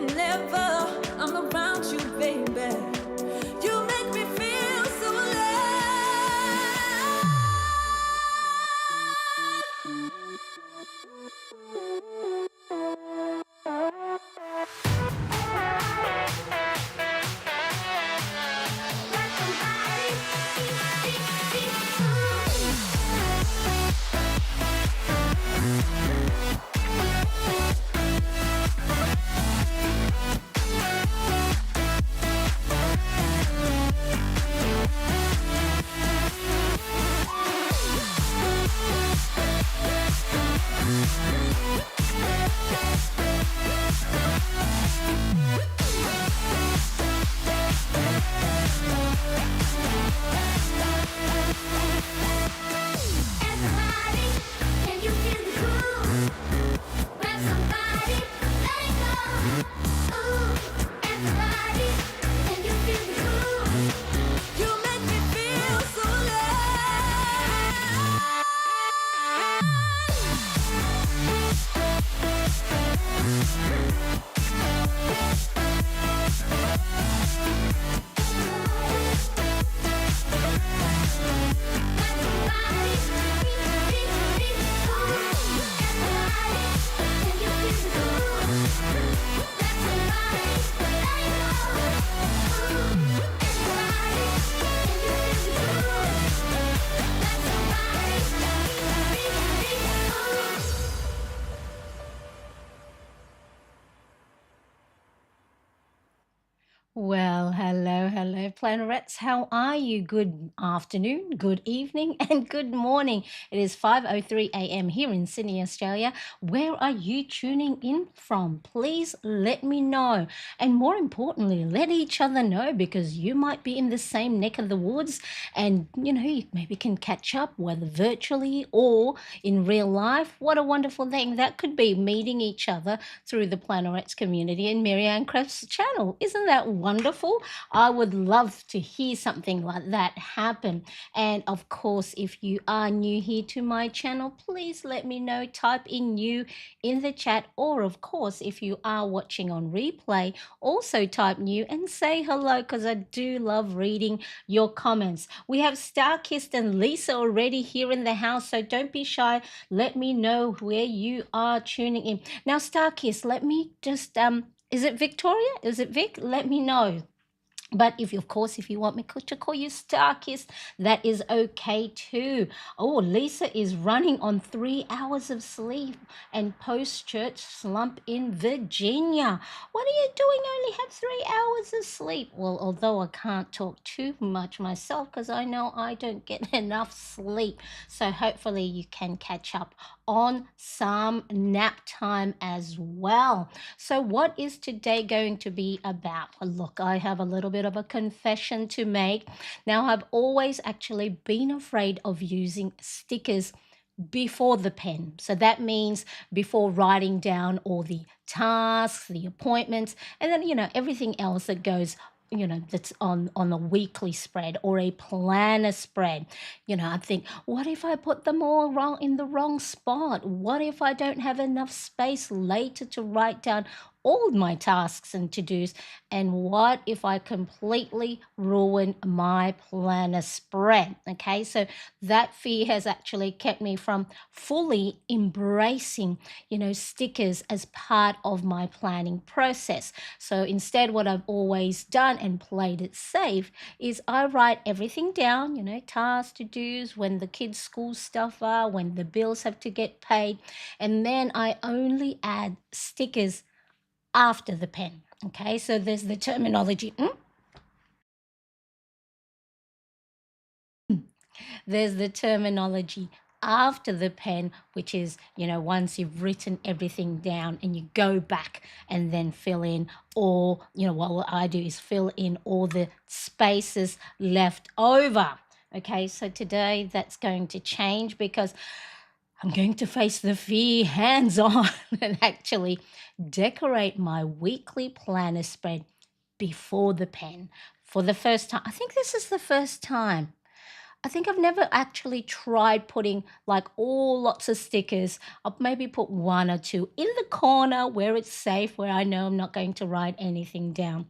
whenever I'm around you, baby. You make me feel so alive. Everybody, can you feel the groove? Grab somebody, let it go. Ooh, everybody, can you feel the groove? You make me feel so Well, hello, Planets. How are you? Good afternoon, good evening, and good morning. It is 5:03 a.m. here in Sydney, Australia. Where are you tuning in from? Please let me know. And more importantly, let each other know because you might be in the same neck of the woods and you maybe can catch up, whether virtually or in real life. What a wonderful thing that could be, meeting each other through the Planerettes community and Marianne Crafts channel. Isn't that wonderful? I would love to hear something like that happen. And of course, if you are new here to my channel, please let me know. Type in new in the chat, or of course, if you are watching on replay, also type new and say hello because I do love reading your comments. We have Starkist and Lisa already here in the house, so don't be shy. Let me know where you are tuning in. Now, Starkist, let me just is it Victoria? Is it Vic? Let me know. But if you want me to call you Starkist, that is okay too. Oh, Lisa is running on 3 hours of sleep and post-church slump in Virginia. What are you doing? Only have 3 hours of sleep. Well, although I can't talk too much myself because I know I don't get enough sleep. So hopefully you can catch up on some nap time as well. So what is today going to be about? Well, look, I have a little bit of a confession to make. Now, I've always actually been afraid of using stickers before the pen. So that means before writing down all the tasks, the appointments, and then, everything else that goes that's on a weekly spread or a planner spread. I think, what if I put them all wrong in the wrong spot? What if I don't have enough space later to write down all my tasks and to-dos? And what if I completely ruin my planner spread? Okay, so that fear has actually kept me from fully embracing, stickers as part of my planning process. So instead, what I've always done and played it safe is I write everything down, tasks, to-dos, when the kids' school stuff are, when the bills have to get paid, and then I only add stickers after the pen. Okay, so there's the terminology. There's the terminology after the pen, which is, once you've written everything down and you go back and then fill in, or, what I do is fill in all the spaces left over. Okay, so today that's going to change because I'm going to face the fear hands on and actually decorate my weekly planner spread before the pen for the first time. I think this is the first time I think I've never actually tried putting like all lots of stickers. I'll maybe put one or two in the corner where it's safe, where I know I'm not going to write anything down.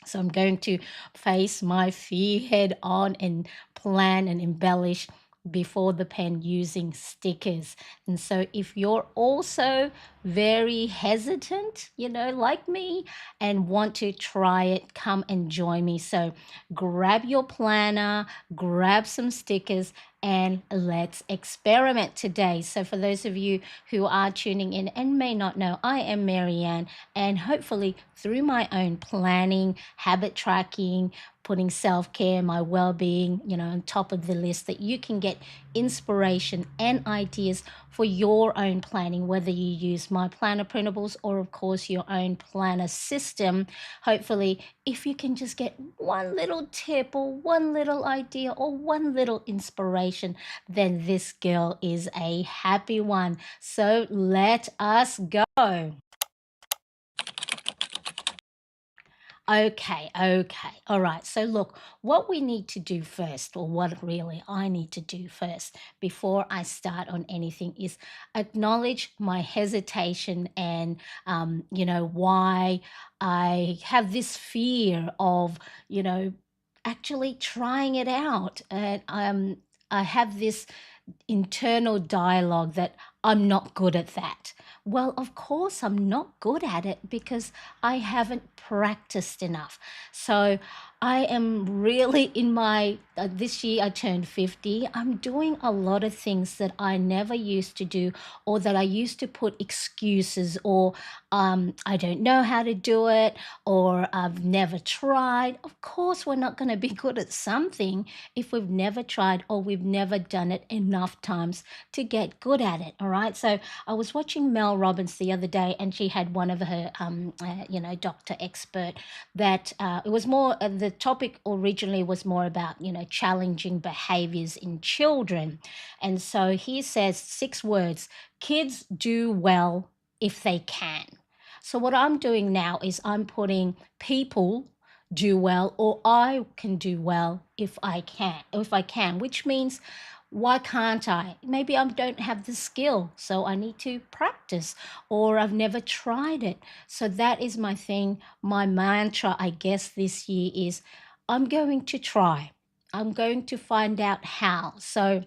So I'm going to face my fear head on and plan and embellish before the pen using stickers. And so if you're also very hesitant, like me, and want to try it, come and join me. So grab your planner, grab some stickers, and let's experiment today. So for those of you who are tuning in and may not know, I am Marianne, and hopefully through my own planning, habit tracking, putting self-care, my well-being, on top of the list, that you can get inspiration and ideas for your own planning, whether you use my planner printables or of course your own planner system. Hopefully, if you can just get one little tip or one little idea or one little inspiration, then this girl is a happy one. So let us go. Okay, okay. All right. So, look, what we need to do first, or what really I need to do first before I start on anything, is acknowledge my hesitation and, why I have this fear of, you know, actually trying it out. And I have this internal dialogue that I'm not good at that. Well, of course, I'm not good at it because I haven't practiced enough. So I am really in this year I turned 50. I'm doing a lot of things that I never used to do, or that I used to put excuses, or I don't know how to do it, or I've never tried. Of course, we're not going to be good at something if we've never tried or we've never done it enough times to get good at it. All right. So I was watching Mel Robbins the other day, and she had one of her, doctor expert that it was more, the topic originally was more about, challenging behaviors in children. And so he says 6 words: kids do well if they can. So what I'm doing now is I'm putting people do well, or I can do well if I can, which means why can't I? Maybe I don't have the skill, so I need to practice, or I've never tried it. So that is my thing. My mantra, I guess, this year is I'm going to try. I'm going to find out how. So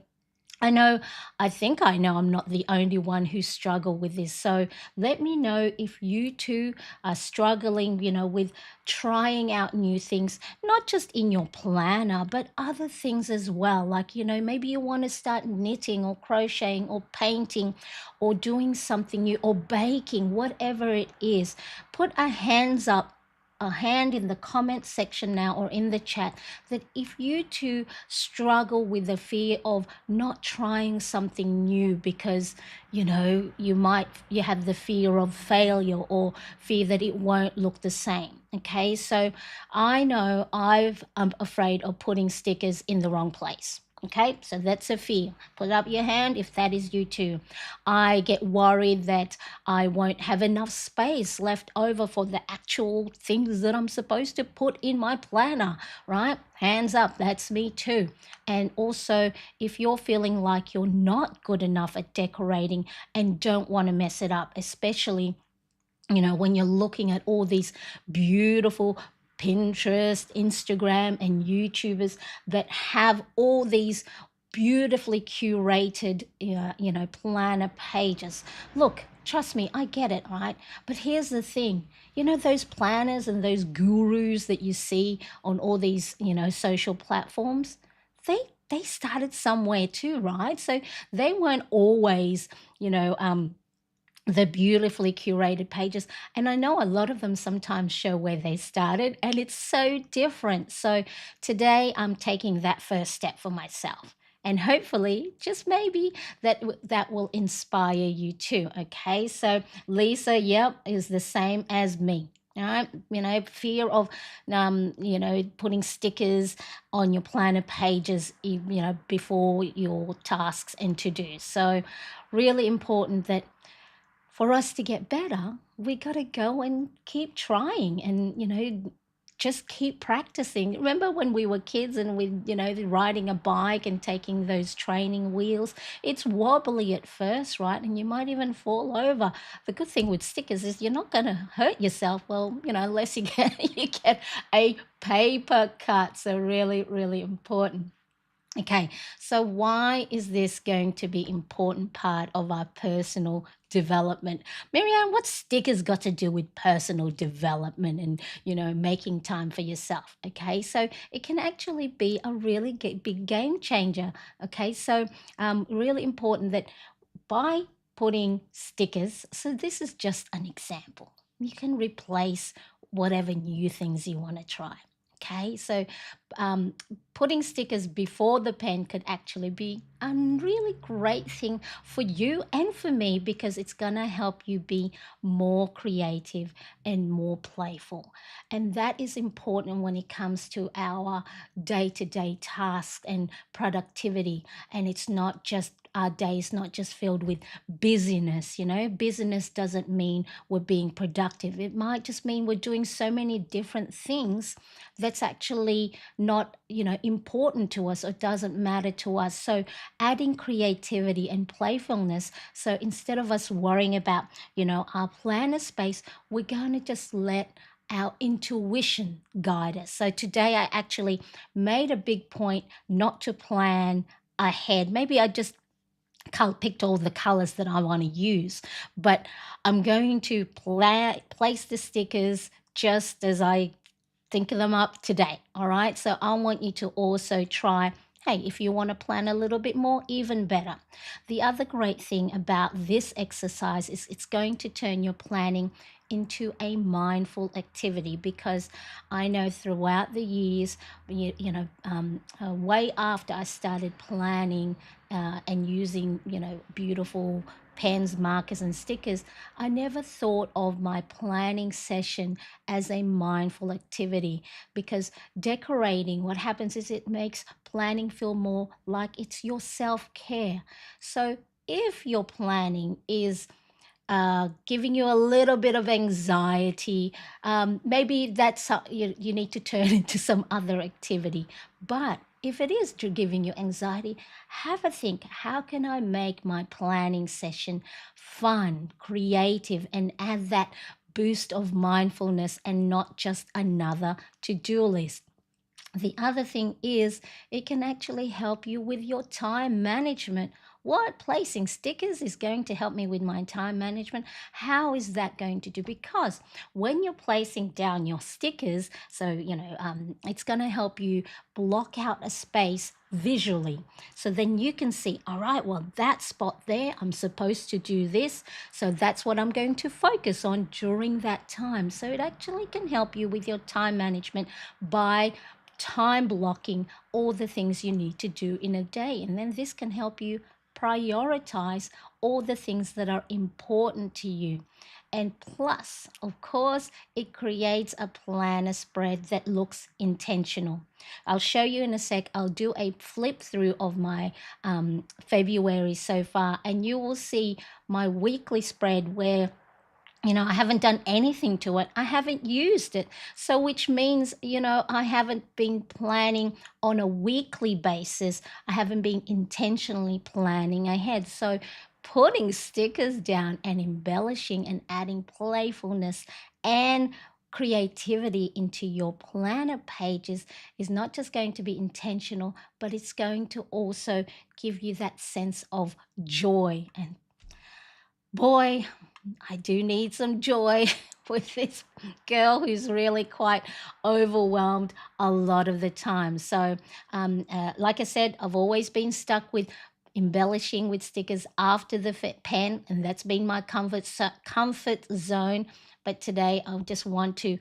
I think I know I'm not the only one who struggle with this. So let me know if you too are struggling, with trying out new things, not just in your planner, but other things as well. Like, maybe you want to start knitting or crocheting or painting or doing something new or baking, whatever it is. Put a hand in the comment section now, or in the chat, that if you too struggle with the fear of not trying something new because you have the fear of failure, or fear that it won't look the same. Okay, so I know I'm afraid of putting stickers in the wrong place. Okay, so that's a fear. Put up your hand if that is you too. I get worried that I won't have enough space left over for the actual things that I'm supposed to put in my planner, right? Hands up, that's me too. And also, if you're feeling like you're not good enough at decorating and don't want to mess it up, especially when you're looking at all these beautiful Pinterest, Instagram, and YouTubers that have all these beautifully curated, planner pages. Look, trust me, I get it, right? But here's the thing, those planners and those gurus that you see on all these, social platforms, they started somewhere too, right? So they weren't always, the beautifully curated pages. And I know a lot of them sometimes show where they started, and it's so different. So today I'm taking that first step for myself. And hopefully, just maybe that will inspire you too. Okay, so Lisa, yep, is the same as me. All right, fear of, putting stickers on your planner pages, before your tasks and to do. So, really important that for us to get better, we got to go and keep trying and, just keep practicing. Remember when we were kids and we, riding a bike and taking those training wheels? It's wobbly at first, right? And you might even fall over. The good thing with stickers is you're not going to hurt yourself. Well, unless you get you get a paper cut. So really, really important. Okay, so why is this going to be important part of our personal development? Marianne, what stickers got to do with personal development and, making time for yourself? Okay, so it can actually be a really big game changer. Okay, so really important that by putting stickers, so this is just an example. You can replace whatever new things you want to try. Okay, so um, putting stickers before the pen could actually be a really great thing for you and for me because it's going to help you be more creative and more playful. And that is important when it comes to our day to day tasks and productivity. And it's not just our day is not just filled with busyness. Busyness doesn't mean we're being productive. It might just mean we're doing so many different things that's actually not important to us or doesn't matter to us. So adding creativity and playfulness, so instead of us worrying about our planner space, we're going to just let our intuition guide us. So today I actually made a big point not to plan ahead. Maybe I just picked all the colors that I want to use, but I'm going to place the stickers just as I think of them up today. All right. So I want you to also try. Hey, if you want to plan a little bit more, even better. The other great thing about this exercise is it's going to turn your planning into a mindful activity because I know throughout the years, way after I started planning and using, beautiful pens, markers, and stickers, I never thought of my planning session as a mindful activity because decorating, what happens is it makes planning feel more like it's your self care. So if your planning is giving you a little bit of anxiety, maybe that's you need to turn into some other activity. But if it is giving you anxiety, have a think, how can I make my planning session fun, creative, and add that boost of mindfulness and not just another to-do list? The other thing is it can actually help you with your time management. What placing stickers is going to help me with my time management? How is that going to do? Because when you're placing down your stickers, so it's going to help you block out a space visually. So then you can see, all right, well, that spot there, I'm supposed to do this. So that's what I'm going to focus on during that time. So it actually can help you with your time management by time blocking all the things you need to do in a day. And then this can help you prioritize all the things that are important to you. And plus, of course, it creates a planner spread that looks intentional. I'll show you in a sec. I'll do a flip through of my February so far, and you will see my weekly spread where I haven't done anything to it. I haven't used it. So, which means, I haven't been planning on a weekly basis. I haven't been intentionally planning ahead. So, putting stickers down and embellishing and adding playfulness and creativity into your planner pages is not just going to be intentional, but it's going to also give you that sense of joy. And boy, I do need some joy with this girl who's really quite overwhelmed a lot of the time. So, like I said, I've always been stuck with embellishing with stickers after the pen, and that's been my comfort zone. But today, I just want to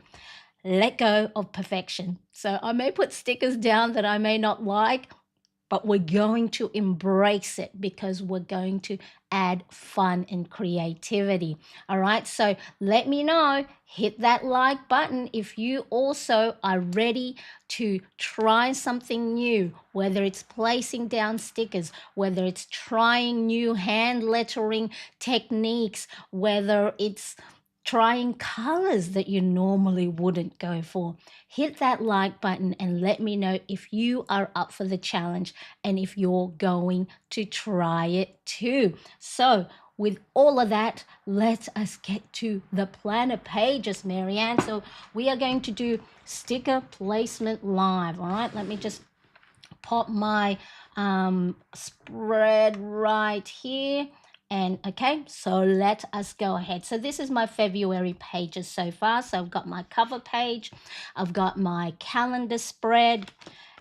let go of perfection. So I may put stickers down that I may not like, but we're going to embrace it because we're going to add fun and creativity. All right, so let me know, hit that like button if you also are ready to try something new, whether it's placing down stickers, whether it's trying new hand lettering techniques, whether it's trying colors that you normally wouldn't go for. Hit that like button and let me know if you are up for the challenge and if you're going to try it too. So, with all of that, let us get to the planner pages, Marianne. So, we are going to do sticker placement live. All right, let me just pop my spread right here. And okay, so let us go ahead. So this is my February pages so far. So I've got my cover page, I've got my calendar spread,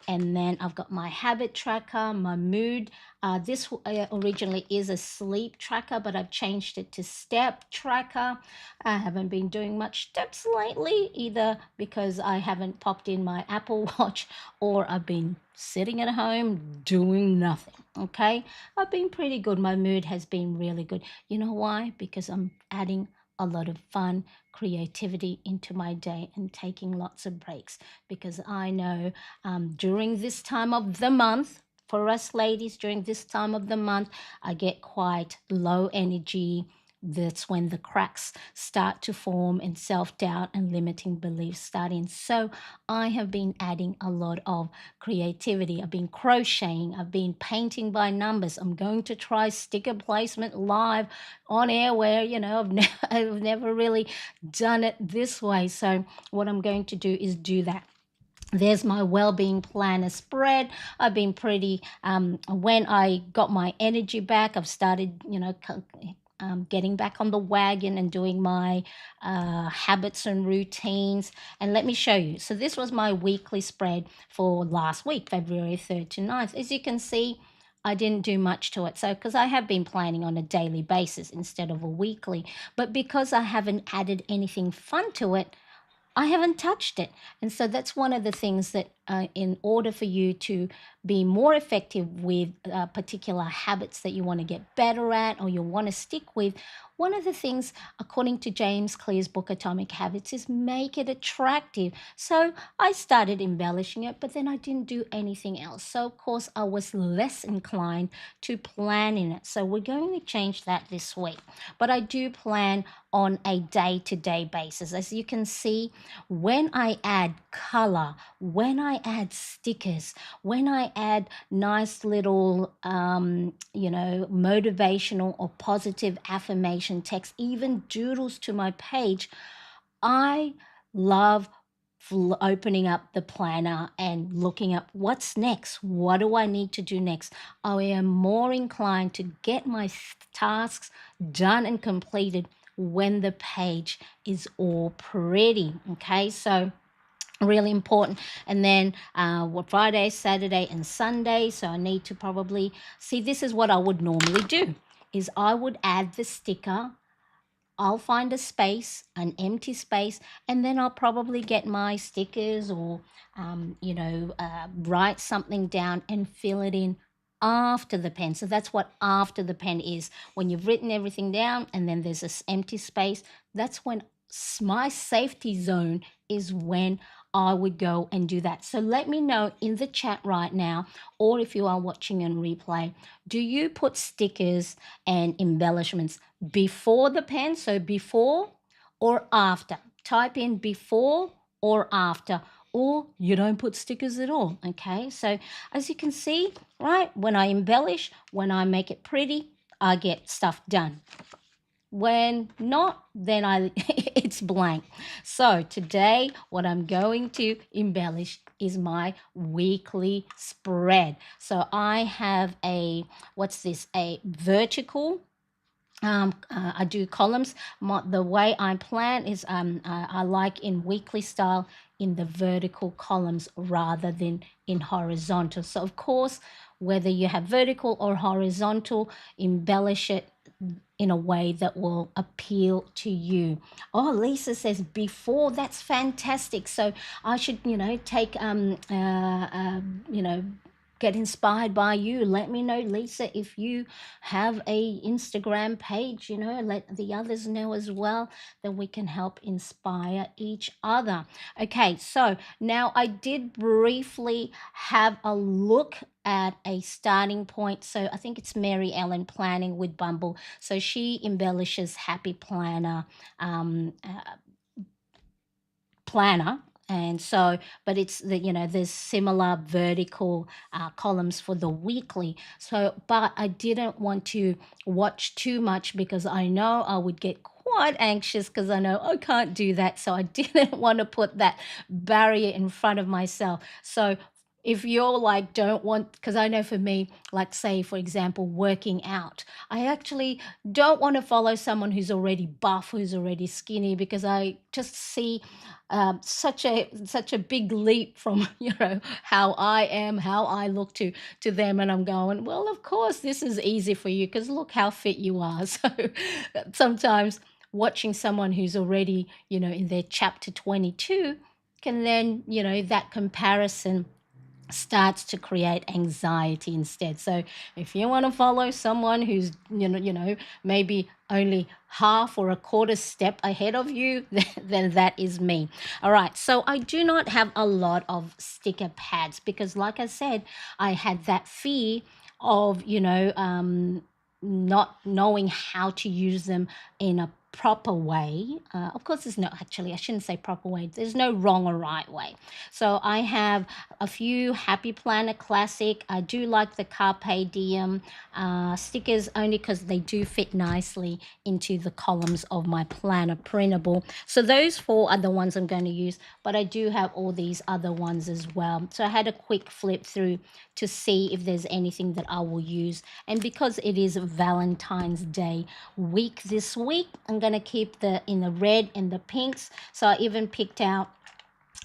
and then I've got my habit tracker, my mood. This originally is a sleep tracker, but I've changed it to step tracker. I haven't been doing much steps lately, either because I haven't popped in my Apple Watch or I've been sitting at home doing nothing. Okay, I've been pretty good. My mood has been really good. You know why? Because I'm adding a lot of fun, creativity into my day and taking lots of breaks, because I know during this time of the month, for us ladies, during this time of the month, I get quite low energy. That's when the cracks start to form and self doubt and limiting beliefs start in. So, I have been adding a lot of creativity. I've been crocheting, I've been painting by numbers. I'm going to try sticker placement live on air where, I've never really done it this way. So, what I'm going to do is do that. There's my well-being planner spread. I've been pretty when I got my energy back, I've started getting back on the wagon and doing my habits and routines. And let me show you. So this was my weekly spread for last week, February 3rd to 9th. As you can see, I didn't do much to it. So, because I have been planning on a daily basis instead of a weekly, but because I haven't added anything fun to it, I haven't touched it. And so that's one of the things that, in order for you to be more effective with particular habits that you want to get better at or you want to stick with, one of the things, according to James Clear's book Atomic Habits, is make it attractive. So I started embellishing it, but then I didn't do anything else. So, of course, I was less inclined to plan in it. So we're going to change that this week. But I do plan on a day-to-day basis. As you can see, when I add color, when I add stickers, when I add nice little, motivational or positive affirmation text, even doodles to my page, I love opening up the planner and looking up what's next. What do I need to do next? I am more inclined to get my tasks done and completed when the page is all pretty. Okay, so really important. And then Friday, Saturday, and Sunday. So I need to probably see, this is what I would normally do is I would add the sticker. I'll find a space, an empty space, and then I'll probably get my stickers or, write something down and fill it in after the pen. So that's what after the pen is. When you've written everything down and then there's this empty space, that's when my safety zone is when I would go and do that. So let me know in the chat right now, or if you are watching on replay, do you put stickers and embellishments before the pen? So before or after? Type in before or after, or you don't put stickers at all. Okay, so as you can see, right, when I embellish, when I make it pretty, I get stuff done. When not, then it's blank. So today what I'm going to embellish is my weekly spread. So I have a vertical. I do columns. The way I plan is I like in weekly style in the vertical columns rather than in horizontal. So of course, whether you have vertical or horizontal, embellish it in a way that will appeal to you. Oh, Lisa says before. That's fantastic. So I should, take, get inspired by you. Let me know, Lisa, if you have a Instagram page, let the others know as well, that we can help inspire each other. Okay, so now I did briefly have a look at a starting point. So I think it's Mary Ellen Planning with Bumble. So she embellishes Happy Planner. And so, but it's there's similar vertical columns for the weekly. So, but I didn't want to watch too much because I know I would get quite anxious because I know I can't do that. So I didn't want to put that barrier in front of myself. So if you're like, don't want, because I know for me, like say, for example, working out, I actually don't want to follow someone who's already buff, who's already skinny, because I just see such a big leap from how I am, how I look to them, and I'm going, well, of course this is easy for you because look how fit you are. So sometimes watching someone who's already in their chapter 22 can then that comparison starts to create anxiety instead. So if you want to follow someone who's maybe only half or a quarter step ahead of you, then that is me. All right, so I do not have a lot of sticker pads because like I said, I had that fear of not knowing how to use them in a proper way. Of course, there's no, actually I shouldn't say proper way, there's no wrong or right way. So I have a few Happy Planner Classic. I do like the Carpe Diem stickers only because they do fit nicely into the columns of my planner printable. So those four are the ones I'm going to use, but I do have all these other ones as well. So I had a quick flip through to see if there's anything that I will use. And because it is Valentine's Day week this week, I'm going to keep in the red and the pinks. So I even picked out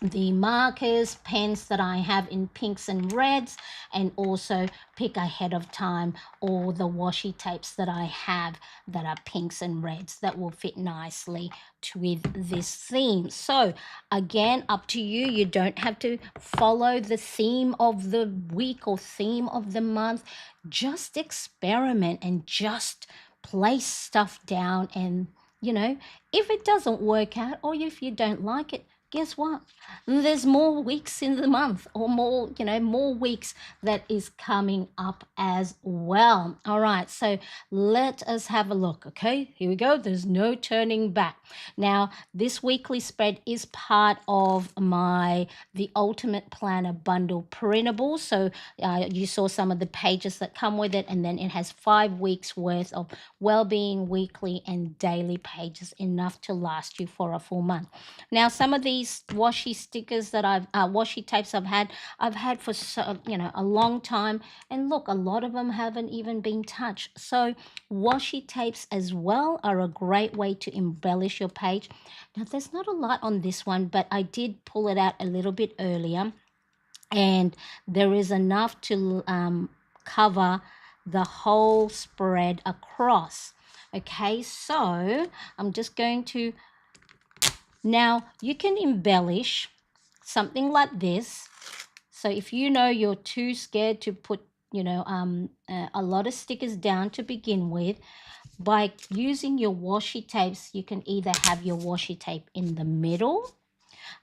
the markers, pens that I have in pinks and reds, and also pick ahead of time all the washi tapes that I have that are pinks and reds that will fit nicely with this theme. So again, up to you. You don't have to follow the theme of the week or theme of the month. Just experiment and just place stuff down, and if it doesn't work out or if you don't like it, guess what? There's more weeks in the month, or more weeks that is coming up as well. All right, so let us have a look. Okay, here we go. There's no turning back. Now, this weekly spread is part of the Ultimate Planner Bundle printable. So you saw some of the pages that come with it, and then it has 5 weeks worth of well-being weekly and daily pages, enough to last you for a full month. Now, some of these washi stickers that washi tapes I've had for a long time, and look, a lot of them haven't even been touched. So washi tapes as well are a great way to embellish your page. Now, there's not a lot on this one, but I did pull it out a little bit earlier, and there is enough to cover the whole spread across. Okay, so I'm just going to, now you can embellish something like this. So if you're too scared to put a lot of stickers down to begin with, by using your washi tapes, you can either have your washi tape in the middle,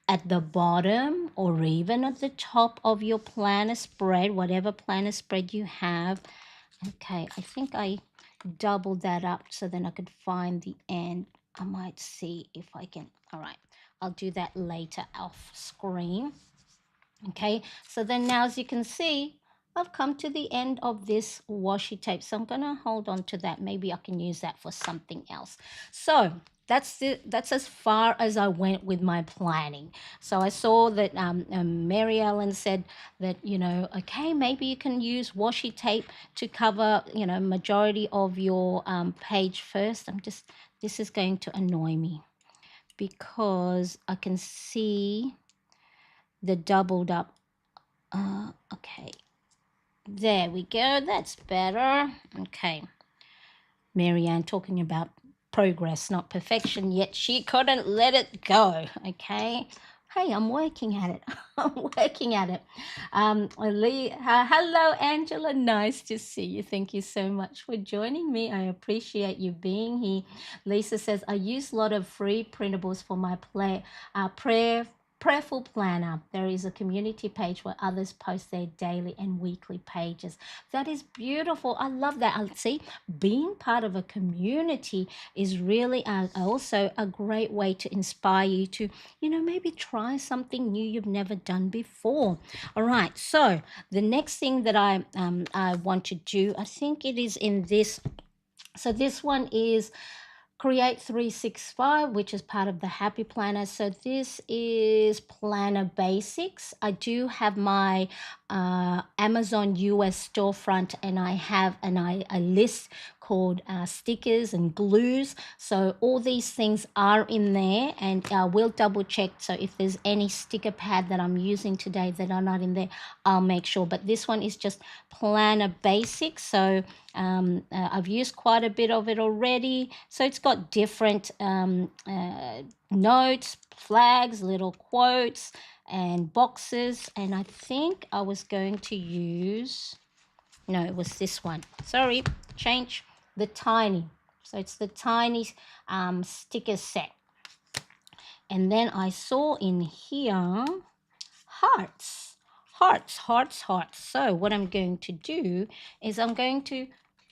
at the bottom, or even at the top of your planner spread, whatever planner spread you have. Okay, I think I doubled that up so then I could find the end. I might see if I can. All right, I'll do that later off screen. Okay, so then now, as you can see, I've come to the end of this washi tape. So I'm going to hold on to that. Maybe I can use that for something else. So that's as far as I went with my planning. So I saw that Mary Ellen said that, okay, maybe you can use washi tape to cover, majority of your page first. This is going to annoy me because I can see the doubled up. Okay, there we go. That's better. Okay, Marianne talking about progress, not perfection, yet she couldn't let it go. Okay, hey, I'm working at it. I'm working at it. Hello, Angela. Nice to see you. Thank you so much for joining me. I appreciate you being here. Lisa says, I use a lot of free printables for my prayerful planner. There is a community page where others post their daily and weekly pages. That is beautiful. I love that. I see being part of a community is really also a great way to inspire you to, maybe try something new you've never done before. All right. So the next thing that I want to do, I think it is in this. So this one is Create 365, which is part of the Happy Planner. So this is Planner Basics. I do have my Amazon US storefront, and I have a list called stickers and glues. So all these things are in there, and we'll double check. So if there's any sticker pad that I'm using today that are not in there, I'll make sure. But this one is just Planner Basics. So I've used quite a bit of it already. So it's got different notes, flags, little quotes, and boxes. And I think I was going to use, no, it was this one. Sorry, change the tiny. So it's the tiny sticker set. And then I saw in here hearts, hearts, hearts, hearts. So what I'm going to do is I'm going to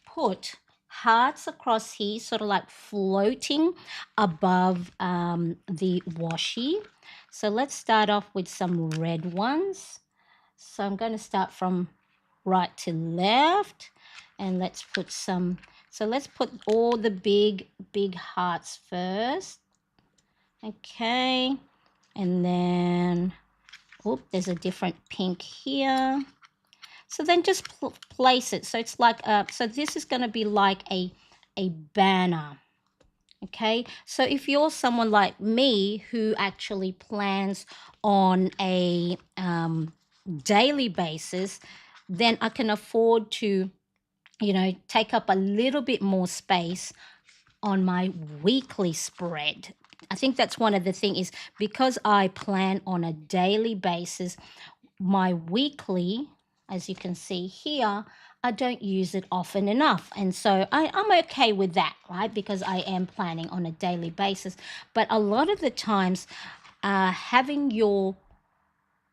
put hearts across here, sort of like floating above the washi. So let's start off with some red ones. So I'm going to start from right to left, and let's put some. So let's put all the big hearts first. Okay, and then there's a different pink here. So then just place it. So it's like, so this is going to be like a banner. Okay, so if you're someone like me who actually plans on a daily basis, then I can afford to, take up a little bit more space on my weekly spread. I think that's one of the things is because I plan on a daily basis, my weekly, as you can see here, I don't use it often enough. And so I'm okay with that, right? Because I am planning on a daily basis. But a lot of the times, having your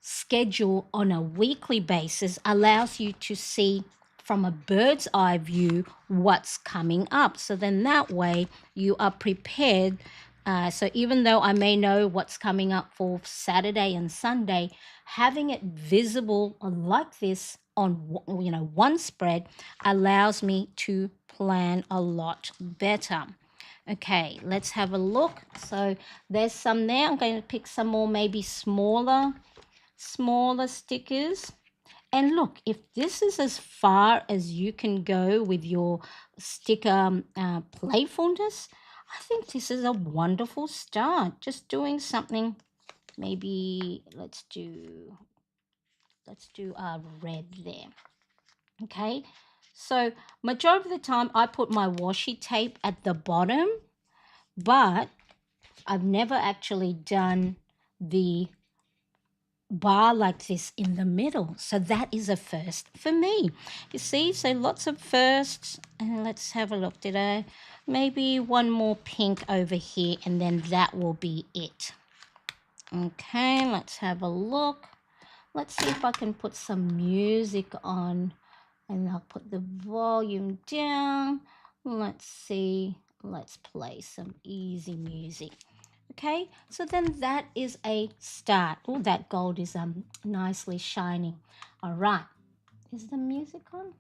schedule on a weekly basis allows you to see from a bird's eye view what's coming up. So then that way you are prepared. So even though I may know what's coming up for Saturday and Sunday, having it visible like this on one spread allows me to plan a lot better. Okay, let's have a look. So there's some there. I'm going to pick some more, maybe smaller stickers. And look, if this is as far as you can go with your sticker playfulness, I think this is a wonderful start. Just doing something, maybe let's do red there. Okay, so majority of the time I put my washi tape at the bottom, but I've never actually done the bar like this in the middle. So that is a first for me. You see, so lots of firsts. And let's have a look. Did I maybe one more pink over here, and then that will be it. Okay, let's have a look. Let's see if I can put some music on, and I'll put the volume down. Let's see. Let's play some easy music. Okay, so then that is a start. Oh, that gold is nicely shining. All right, is the music on?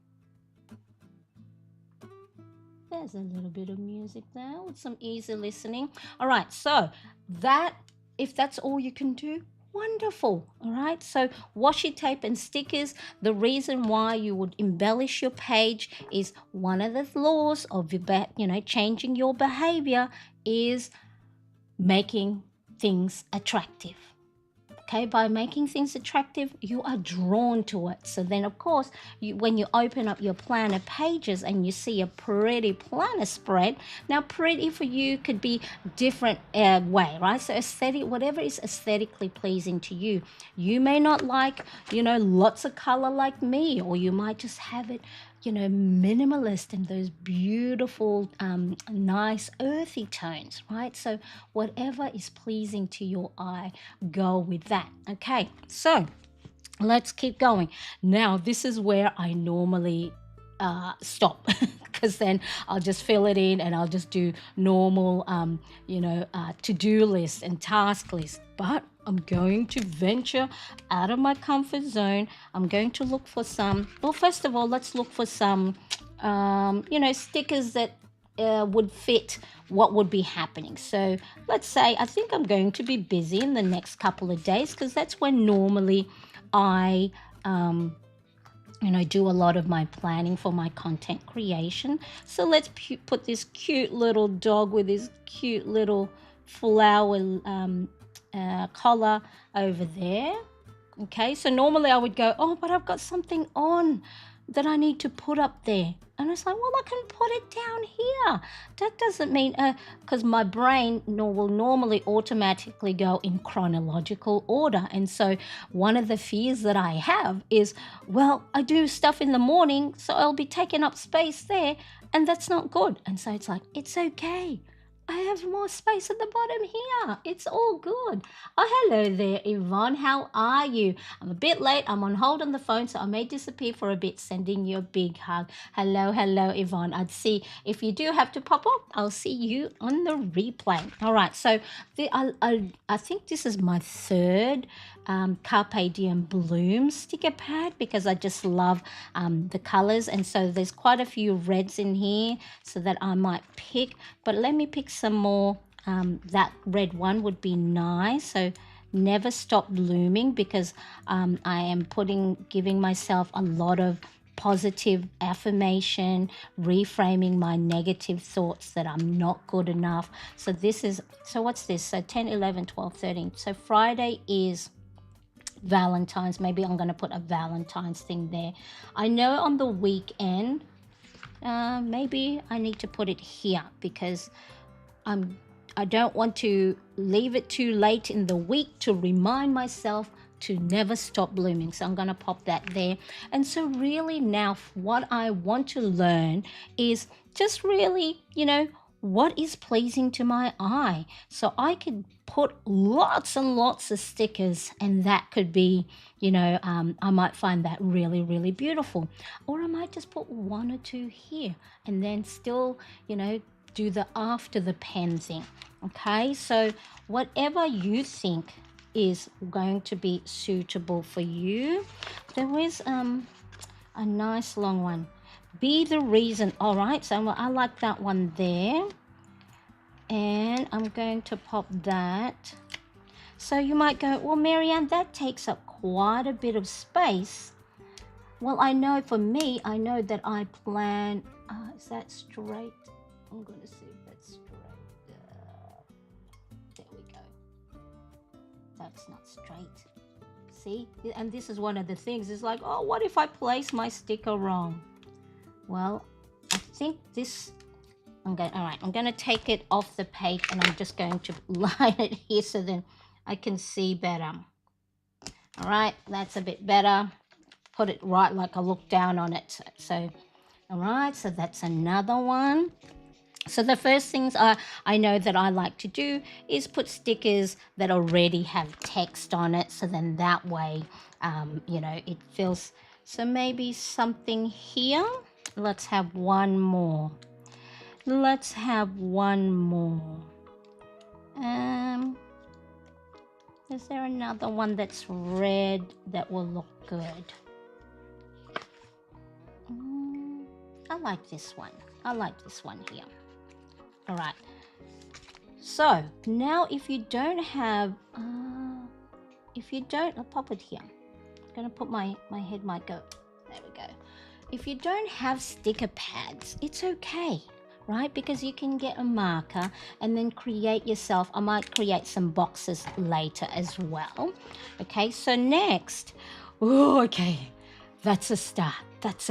There's a little bit of music there with some easy listening. All right, so that, if that's all you can do, wonderful. All right, so washi tape and stickers, the reason why you would embellish your page is one of the laws of changing your behavior is making things attractive. Okay, by making things attractive, you are drawn to it. So then, of course, when you open up your planner pages and you see a pretty planner spread, now pretty for you could be different way, right? So aesthetic, whatever is aesthetically pleasing to you. You may not like, lots of color like me, or you might just have it, minimalist and those beautiful, nice earthy tones, right? So whatever is pleasing to your eye, go with that. Okay, so let's keep going. Now, this is where I normally stop because then I'll just fill it in and I'll just do normal, to-do list and task list. But I'm going to venture out of my comfort zone. I'm going to look for some, well, first of all, let's look for some, stickers that would fit what would be happening. So let's say I think I'm going to be busy in the next couple of days because that's when normally I do a lot of my planning for my content creation. So let's put this cute little dog with his cute little flower collar over there. Okay, so normally I would go, oh, but I've got something on that I need to put up there. And it's like, well, I can put it down here. That doesn't mean, because my brain will normally automatically go in chronological order. And so one of the fears that I have is, well, I do stuff in the morning, so I'll be taking up space there, and that's not good. And so it's like, it's okay. I have more space at the bottom here. It's all good. Oh, hello there, Yvonne. How are you? I'm a bit late. I'm on hold on the phone, so I may disappear for a bit, sending you a big hug. Hello, Yvonne. I'd see if you do have to pop up, I'll see you on the replay. All right, so I think this is my third Carpe Diem Bloom sticker pad because I just love the colors, and so there's quite a few reds in here so that I might pick, but let me pick some more. That red one would be nice. So never stop blooming, because I am giving myself a lot of positive affirmation, reframing my negative thoughts that I'm not good enough. So what's this? So 10, 11, 12, 13. So Friday is Valentine's. Maybe I'm going to put a Valentine's thing there. I know on the weekend, maybe I need to put it here because I don't want to leave it too late in the week to remind myself to never stop blooming. So I'm going to pop that there. And so really now what I want to learn is just really, what is pleasing to my eye. So I could put lots and lots of stickers, and that could be, I might find that really, really beautiful. Or I might just put one or two here and then still, do the after the pen thing. Okay, so whatever you think is going to be suitable for you. There is a nice long one. Be the reason. All right, so I like that one there. And I'm going to pop that. So you might go, well, Marianne, that takes up quite a bit of space. Well, I know for me, I know that I plan, is that straight? I'm going to see if that's straight. There we go. That's not straight. See? And this is one of the things. It's like, oh, what if I place my sticker wrong? Well, I think this, all right, I'm going to take it off the page and I'm just going to line it here so then I can see better. All right, that's a bit better. Put it right like I look down on it. So, all right, so that's another one. So the first things I know that I like to do is put stickers that already have text on it. So then that way, it feels, so maybe something here. Let's have one more. Let's have one more. Is there another one that's red that will look good? I like this one. I like this one here. All right. So now if you don't have, I'll pop it here. I'm going to put my head might go. There we go. If you don't have sticker pads, it's okay. right? Because you can get a marker and then create yourself. I might create some boxes later as well. Okay, so next, oh, okay, that's a start. That's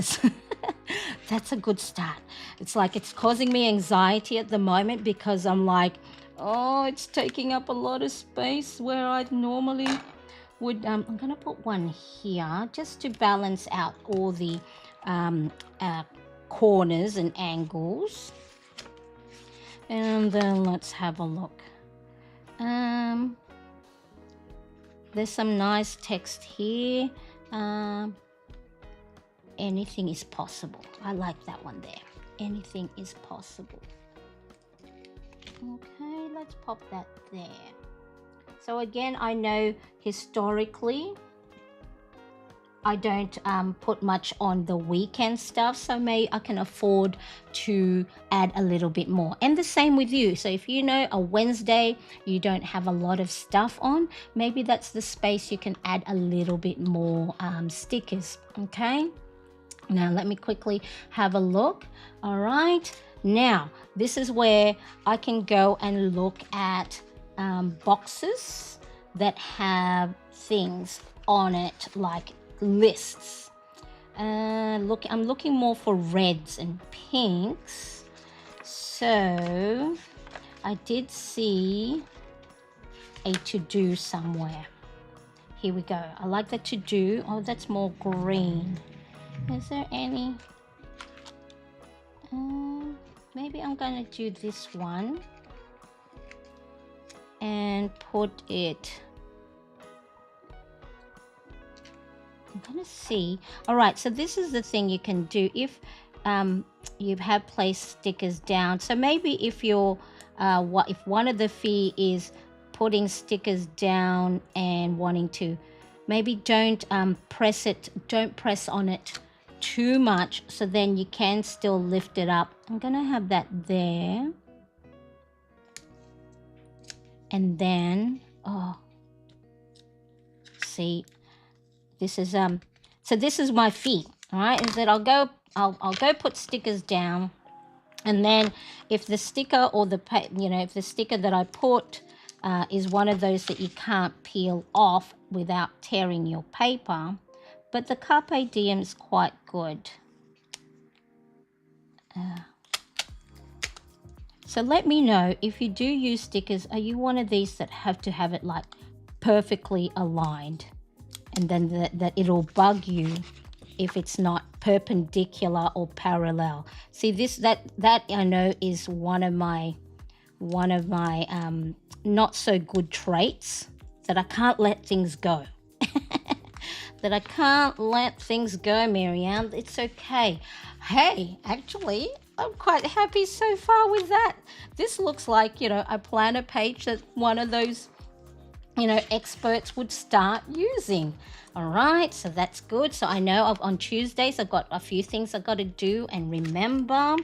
a good start. It's like it's causing me anxiety at the moment because I'm like, oh, it's taking up a lot of space where I'd normally would. I'm gonna put one here just to balance out all the um, uh, corners and angles. And then let's have a look. There's some nice text here. Anything is possible. I like that one there. Anything is possible. Okay, let's pop that there. So again, I know historically I don't put much on the weekend stuff, so I can afford to add a little bit more. And the same with you. So if you know a Wednesday you don't have a lot of stuff on, maybe that's the space you can add a little bit more stickers. Okay, now let me quickly have a look. All right, now this is where I can go and look at boxes that have things on it, like lists. Look, I'm looking more for reds and pinks. So I did see a to-do somewhere. Here we go. I like the to-do. Oh, that's more green. Is there any? Maybe I'm gonna do this one and put it. I'm gonna see. All right, so this is the thing you can do if you have placed stickers down. So maybe if you're if one of the fee is putting stickers down and wanting to, maybe don't press on it too much, so then you can still lift it up. I'm gonna have that there, and then see, this is so this is my fee. All right, is that I'll go put stickers down, and then if the sticker or if the sticker that I put is one of those that you can't peel off without tearing your paper, but the Carpe Diem is quite good. So let me know if you do use stickers. Are you one of these that have to have it like perfectly aligned, and then that it'll bug you if it's not perpendicular or parallel? See, that I know is one of my not so good traits, that I can't let things go. That I can't let things go, Marianne. It's okay. Hey, actually, I'm quite happy so far with that. This looks like, a planner page that one of those, experts would start using. All right, so that's good. So I know on Tuesdays I've got a few things I've got to do and remember.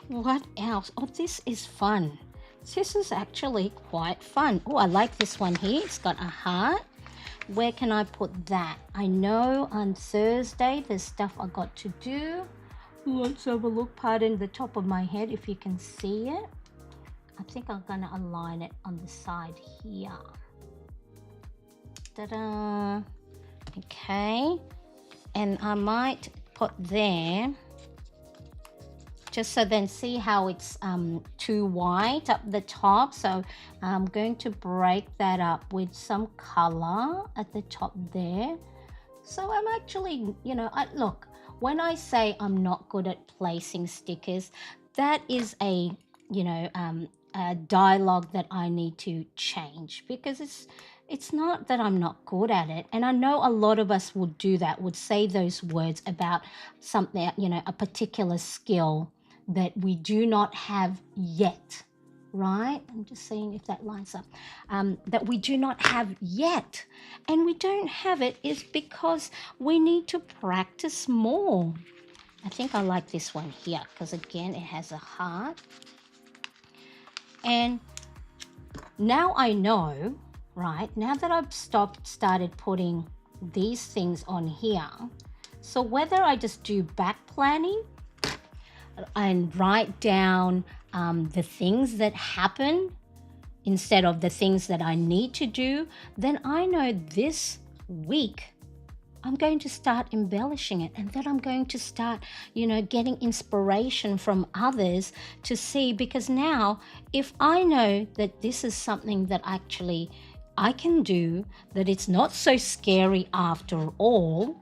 What else? Oh, this is fun. This is actually quite fun. Oh, I like this one here. It's got a heart. Where can I put that? I know on Thursday there's stuff I got to do. Let's have a look. Pardon the top of my head if you can see it. I think I'm gonna align it on the side here. Ta-da! Okay, and I might put there, just so then see how it's too white up the top. So I'm going to break that up with some color at the top there. So I'm actually, look, when I say I'm not good at placing stickers, that is a dialogue that I need to change, because it's not that I'm not good at it. And I know a lot of us would do that, would say those words about something, a particular skill that we do not have yet, right? I'm just seeing if that lines up. That we do not have yet. And we don't have it is because we need to practice more. I think I like this one here because, again, it has a heart. And now I know, right, now that I've started putting these things on here, so whether I just do back planning, and write down the things that happen instead of the things that I need to do, then I know this week I'm going to start embellishing it, and then I'm going to start, getting inspiration from others to see, because now if I know that this is something that actually I can do, that it's not so scary after all,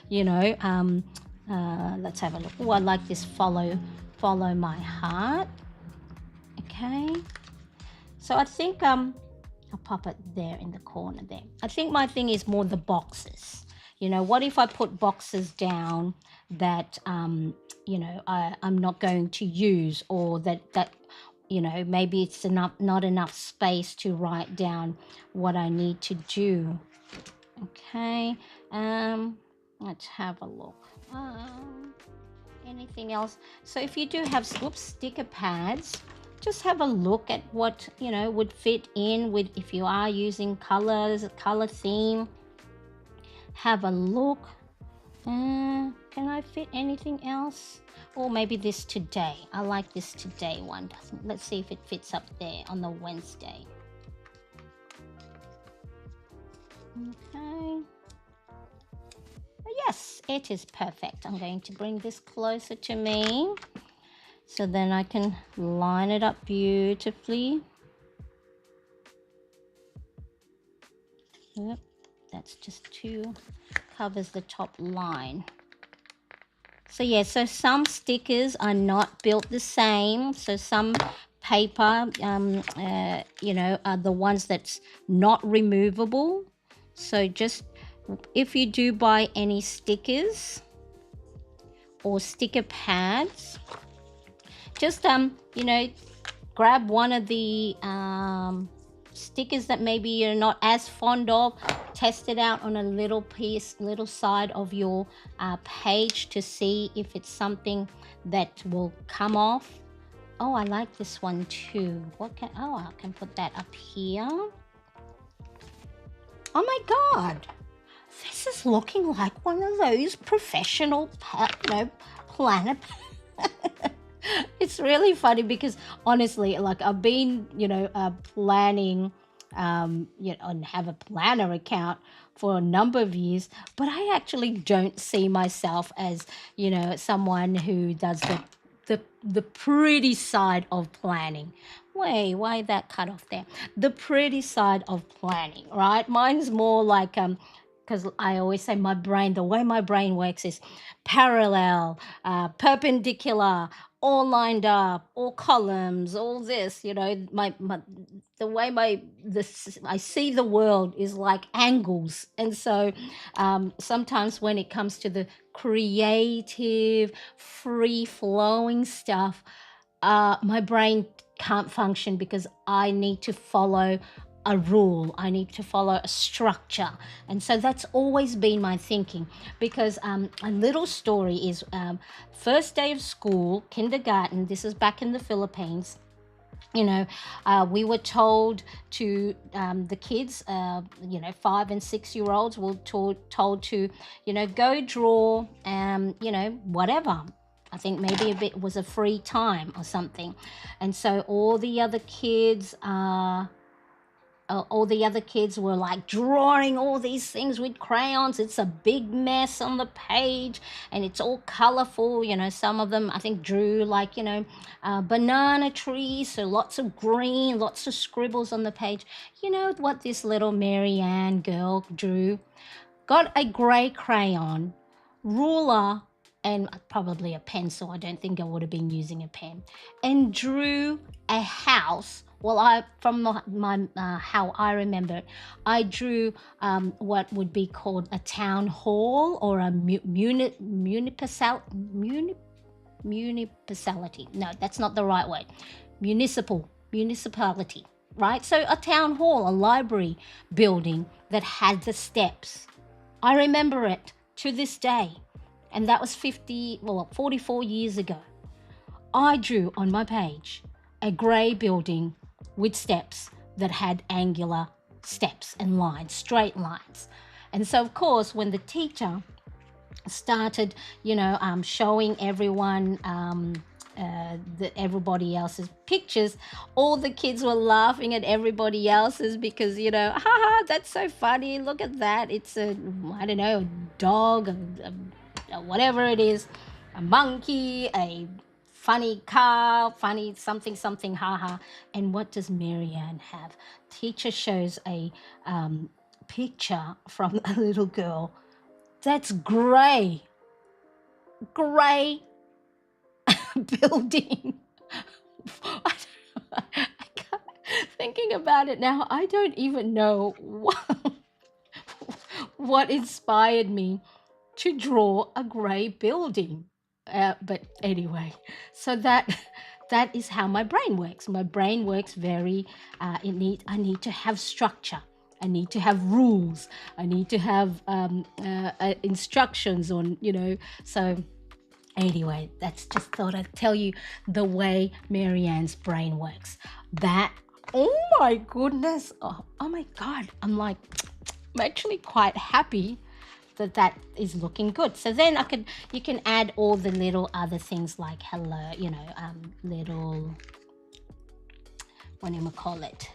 let's have a look. Oh, I like this follow my heart. Okay. So I think I'll pop it there in the corner there. I think my thing is more the boxes. What if I put boxes down that I'm not going to use, or that maybe it's not enough space to write down what I need to do. Okay. Let's have a look. Anything else? So if you do have sticker pads, just have a look at what would fit in with, if you are using color theme. Have a look. Can I fit anything else? Or maybe this today. I like this today one. Let's see if it fits up there on the Wednesday. Okay. Yes, it is perfect. I'm going to bring this closer to me so then I can line it up beautifully. Yep, that's just covers the top line. So yeah, so some stickers are not built the same. So some paper, are the ones that's not removable. So just if you do buy any stickers or sticker pads, just grab one of the stickers that maybe you're not as fond of, test it out on a little side of your page to see if it's something that will come off. Oh, I like this one too. I can put that up here. Oh my God, this is looking like one of those professional planner. It's really funny because honestly, like I've been, planning, and have a planner account for a number of years, but I actually don't see myself as, someone who does the pretty side of planning. Wait, why that cut off there? The pretty side of planning, right? Mine's more like because I always say the way my brain works is parallel, perpendicular, all lined up, all columns, all this, the way I see the world is like angles. And so sometimes when it comes to the creative, free flowing stuff, my brain can't function because I need to follow a rule. I need to follow a structure. And so that's always been my thinking, because a little story is first day of school, kindergarten, this is back in the Philippines. We were told to, the kids, 5 and 6 year olds were told to, go draw, whatever. I think maybe it was a free time or something. And so all the other kids were like drawing all these things with crayons. It's a big mess on the page and it's all colorful. Some of them I think drew like, banana trees. So lots of green, lots of scribbles on the page. You know what this little Marianne girl drew? Got a gray crayon, ruler, and probably a pencil. I don't think I would have been using a pen, and drew a house. Well, how I remember it, I drew what would be called a town hall or a municipality. No, that's not the right word. Municipality, right? So a town hall, a library building that had the steps. I remember it to this day. And that was 44 years ago. I drew on my page a grey building with steps that had angular steps and lines, straight lines. And so, of course, when the teacher started, showing everyone everybody else's pictures, all the kids were laughing at everybody else's because, haha, that's so funny. Look at that. It's a, I don't know, a dog, whatever it is, a monkey, a funny car, funny something, something, haha. And what does Marianne have? Teacher shows a picture from a little girl that's gray building. I can't, thinking about it now, I don't even know what inspired me to draw a gray building. But anyway, so that is how my brain works. My brain works very. I need to have structure. I need to have rules. I need to have instructions on. So anyway, that's just thought I'd tell you the way Marianne's brain works. That, oh my goodness, oh my God, I'm actually quite happy that is looking good. So then you can add all the little other things like hello, little, what do you call it?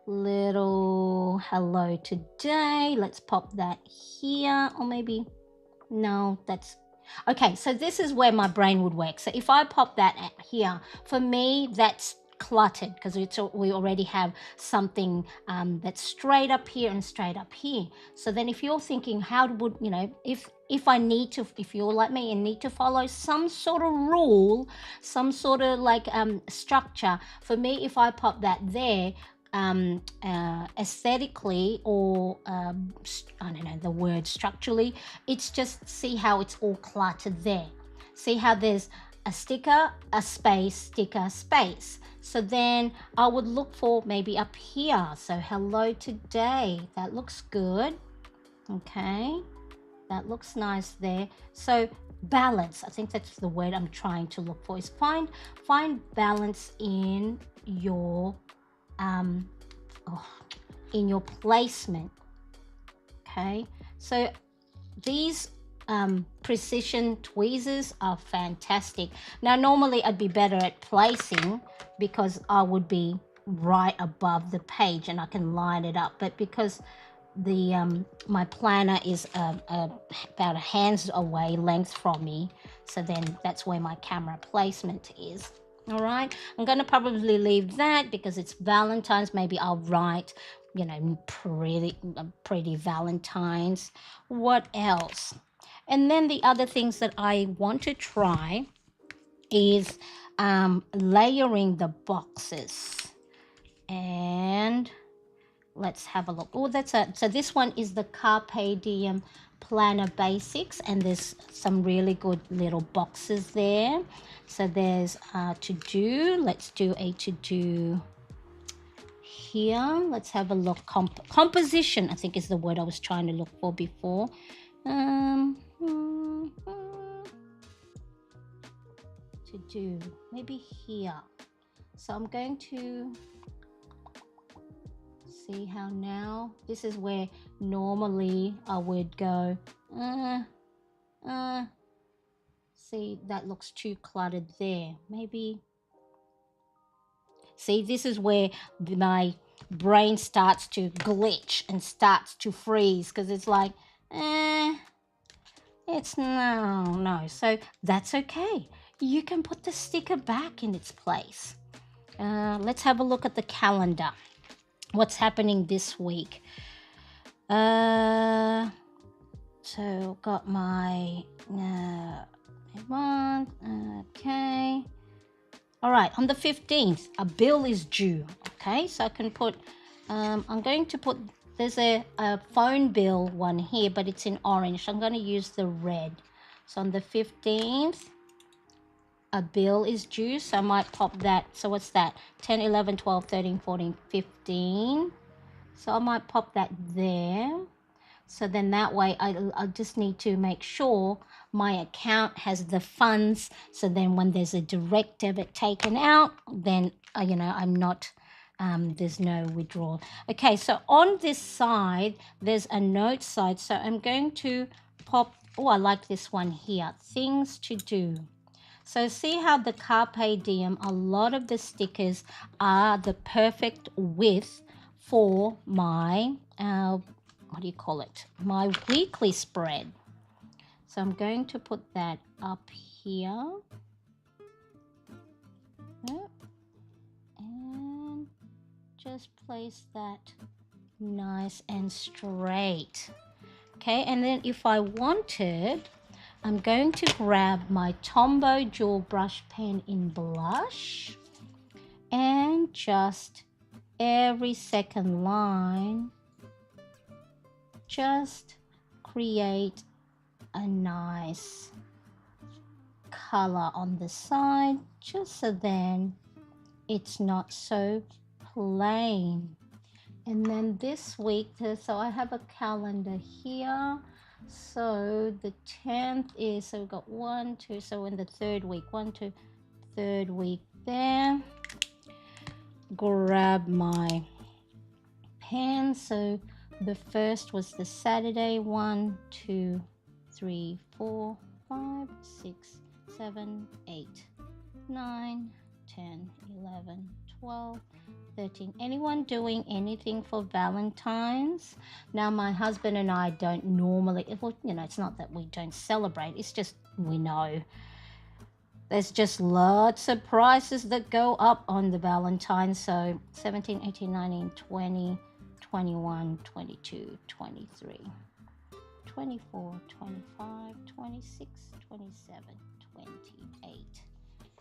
Little hello today. Let's pop that here, or maybe, no, that's okay. So this is where my brain would work. So if I pop that here, for me, that's cluttered because we already have something that's straight up here and straight up here. So then if you're thinking, how would, if I need to, if you're like me and need to follow some sort of rule, some sort of like structure, for me, if I pop that there, aesthetically, or I don't know the word, structurally, it's just, see how it's all cluttered there. See how there's a sticker, a space, sticker, space. So then I would look for maybe up here. So hello today, that looks good. Okay, that looks nice there. So balance, I think that's the word I'm trying to look for, is find balance in your in your placement. Okay, so these precision tweezers are fantastic. Now normally I'd be better at placing because I would be right above the page and I can line it up, but because the my planner is about a hand's away length from me, so then that's where my camera placement is. All right, I'm going to probably leave that because it's Valentine's. Maybe I'll write, pretty Valentines. What else? And then the other things that I want to try is layering the boxes. And let's have a look. Oh, so this one is the Carpe Diem Planner Basics, and there's some really good little boxes there. So there's to do. Let's do a to do here. Let's have a look. Composition, I think, is the word I was trying to look for before. To do, maybe here. So I'm going to see how now, this is where normally I would go, see, that looks too cluttered there. Maybe, see, this is where my brain starts to glitch and starts to freeze because it's like, it's no. So that's okay. You can put the sticker back in its place. Let's have a look at the calendar. What's happening this week? So got my okay. All right, on the 15th, a bill is due. Okay, so I can put, I'm going to put, there's a phone bill one here, but it's in orange. So I'm going to use the red. So on the 15th, a bill is due. So I might pop that. So what's that? 10, 11, 12, 13, 14, 15. So I might pop that there. So then that way I just need to make sure my account has the funds. So then when there's a direct debit taken out, then, I'm not there's no withdrawal. Okay, so on this side, there's a note side. So I'm going to pop, oh, I like this one here, things to do. So see how the Carpe Diem, a lot of the stickers are the perfect width for my, what do you call it? My weekly spread. So I'm going to put that up here. And just place that nice and straight. Okay, and then if I wanted, I'm going to grab my Tombow Jewel Brush Pen in Blush and just every second line, just create a nice color on the side, just so then it's not so plain. And then this week, so I have a calendar here. So the 10th is, so we've got 1, 2, so in the third week, 1, 2, third week there. Grab my pen. So the first was the Saturday, 1, 2, 3, 4, 5, 6, 7, 8, 9, 10, 11, 12, 13. Anyone doing anything for Valentine's? Now, my husband and I don't normally, well, you know, it's not that we don't celebrate, it's just we know there's just lots of prices that go up on the Valentine's. So 17, 18, 19, 20, 21, 22, 23, 24, 25, 26, 27, 28.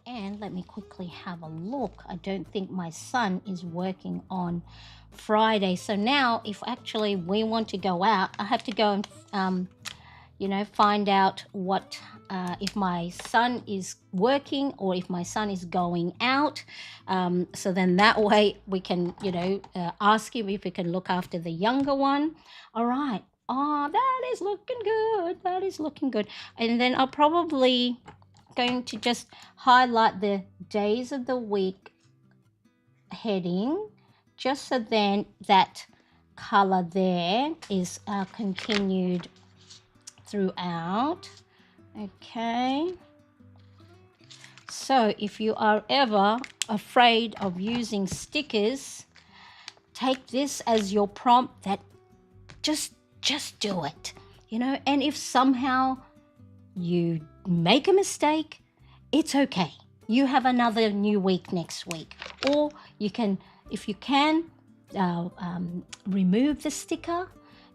And let me quickly have a look. I don't think my son is working on Friday. So now if actually we want to go out, I have to go and, find out what, if my son is working or if my son is going out. So then that way we can, ask him if he can look after the younger one. All right. Oh, that is looking good. That is looking good. And then I'll probably going to just highlight the days of the week heading, just so then that color there is continued throughout. Okay, so if you are ever afraid of using stickers, take this as your prompt that just do it, and if somehow you make a mistake, it's okay. You have another new week next week. Or you can, if you can, remove the sticker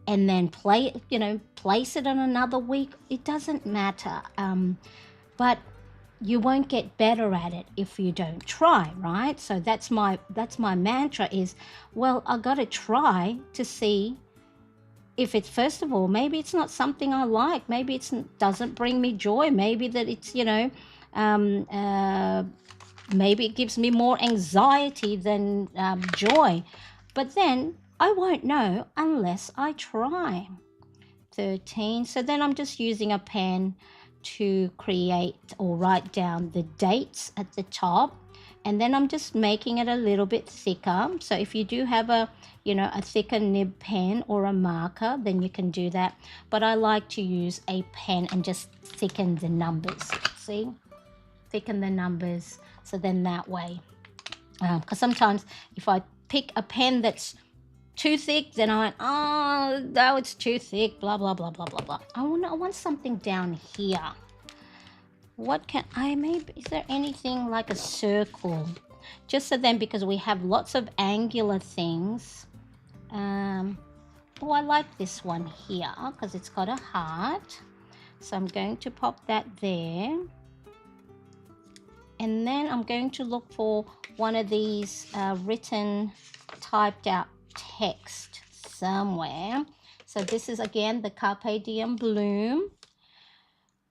and then place it on another week. It doesn't matter. But you won't get better at it if you don't try, right? So that's my mantra is, well, I got to try to see if it's, first of all, maybe it's not something I like. Maybe it doesn't bring me joy. Maybe that it's, maybe it gives me more anxiety than joy. But then I won't know unless I try. 13. So then I'm just using a pen to create or write down the dates at the top. And then I'm just making it a little bit thicker. So if you do have a thicker nib pen or a marker, then you can do that. But I like to use a pen and just thicken the numbers. See? Thicken the numbers. So then that way, because sometimes if I pick a pen that's too thick, then I went, oh, no, it's too thick, blah, blah, blah, blah, blah, blah. I want something down here. What can I, maybe, is there anything like a circle? Just so then, because we have lots of angular things. Oh, I like this one here because it's got a heart. So I'm going to pop that there. And then I'm going to look for one of these written, typed out text somewhere. So this is, again, the Carpe Diem Bloom.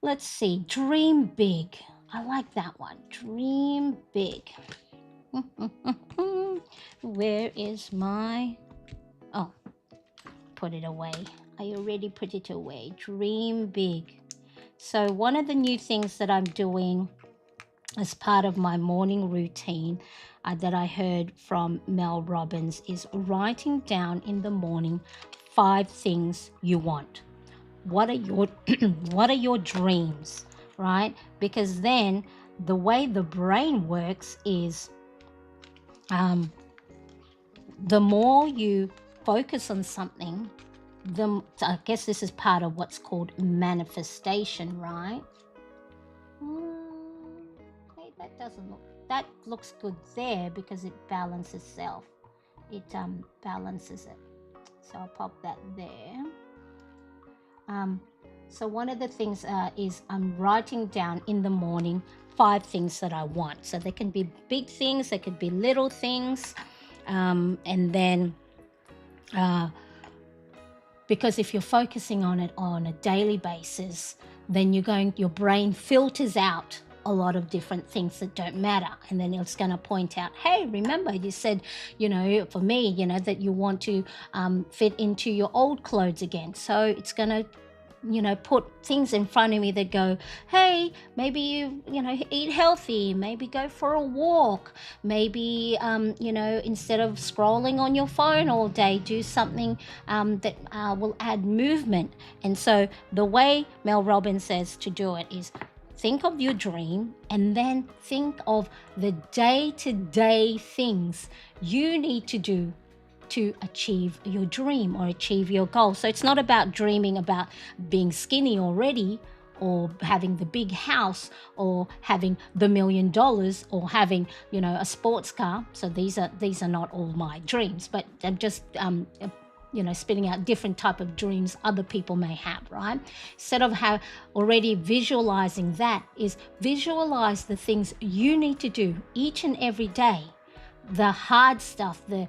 Let's see, dream big. I like that one, dream big. Where is my, oh, put it away. I already put it away, dream big. So one of the new things that I'm doing as part of my morning routine, that I heard from Mel Robbins is writing down in the morning 5 things you want. What are your what are your dreams, right? Because then the way the brain works is the more you focus on something, I guess this is part of what's called manifestation, right? Okay, that looks good there because it balances itself. It balances it. So I'll pop that there. So one of the things is I'm writing down in the morning 5 things that I want. So they can be big things, they could be little things, and then because if you're focusing on it on a daily basis, then your brain filters out a lot of different things that don't matter, and then it's going to point out, hey, remember you said, for me, that you want to fit into your old clothes again. So it's going to put things in front of me that go, hey, maybe eat healthy, maybe go for a walk, maybe, instead of scrolling on your phone all day, do something that will add movement. And so the way Mel Robbins says to do it is think of your dream and then think of the day-to-day things you need to do to achieve your dream or achieve your goal. So it's not about dreaming about being skinny already, or having the big house, or having the $1 million, or having a sports car. So these are not all my dreams, but I'm just spitting out different type of dreams other people may have, right? Instead of already visualizing that, is visualize the things you need to do each and every day, the hard stuff, the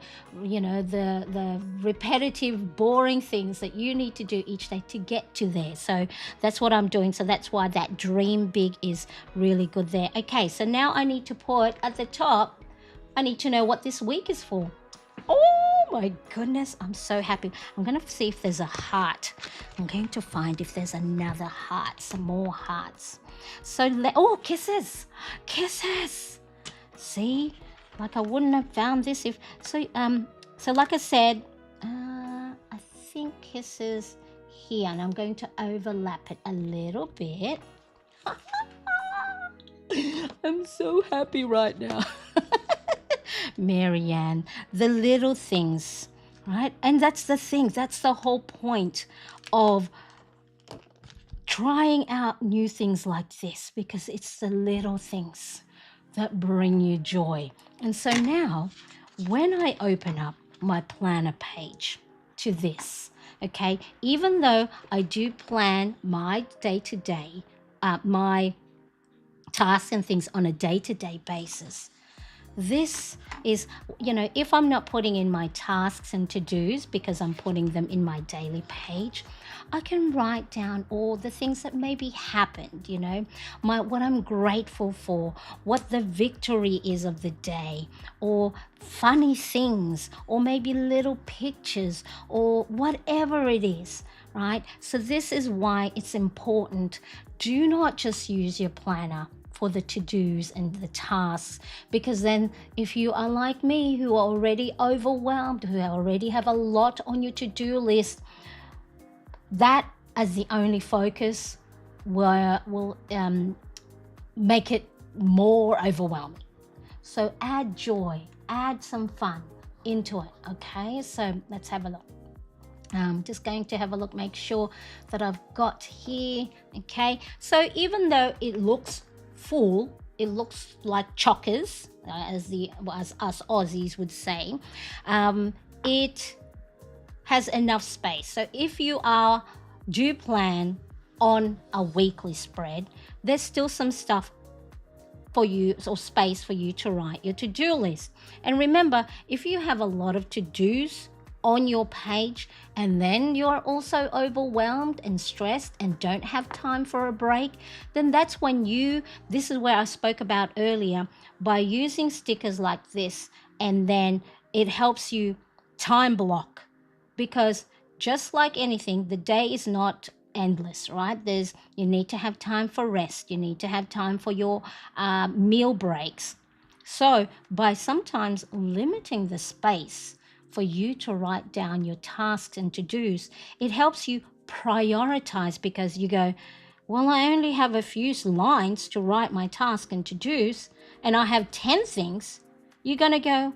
repetitive, boring things that you need to do each day to get to there. So that's what I'm doing. So that's why that dream big is really good there. Okay, so now I need to put at the top, I need to know what this week is for. Oh my goodness, I'm so happy. I'm going to see if there's a heart. I'm going to find if there's another heart, some more hearts. So, kisses. See? Like I wouldn't have found this if so. So like I said, I think kisses here, and I'm going to overlap it a little bit. I'm so happy right now, Marianne. The little things, right? And that's the thing. That's the whole point of trying out new things like this, because it's the little things that bring you joy. And so now when I open up my planner page to this, okay, even though I do plan my day-to-day, my tasks and things on a day-to-day basis, this is, if I'm not putting in my tasks and to-dos because I'm putting them in my daily page, I can write down all the things that maybe happened, what I'm grateful for, what the victory is of the day, or funny things, or maybe little pictures, or whatever it is, right? So this is why it's important. Do not just use your planner for the to-dos and the tasks, because then if you are like me, who are already overwhelmed, who already have a lot on your to-do list, that as the only focus will make it more overwhelming. So add joy, add some fun into it. Okay, so let's have a look. I'm just going to have a look, make sure that I've got here. Okay, so even though it looks full, it looks like chockers, as us Aussies would say, it has enough space. So if you do plan on a weekly spread, there's still some stuff for you, or space for you to write your to-do list. And remember, if you have a lot of to-dos on your page, and then you're also overwhelmed and stressed and don't have time for a break, then that's when this is where I spoke about earlier, by using stickers like this, and then it helps you time block, because just like anything, the day is not endless, right? You need to have time for rest, you need to have time for your meal breaks. So by sometimes limiting the space for you to write down your tasks and to-dos, it helps you prioritize because you go, well, I only have a few lines to write my task and to-dos, and I have 10 things. You're going to go,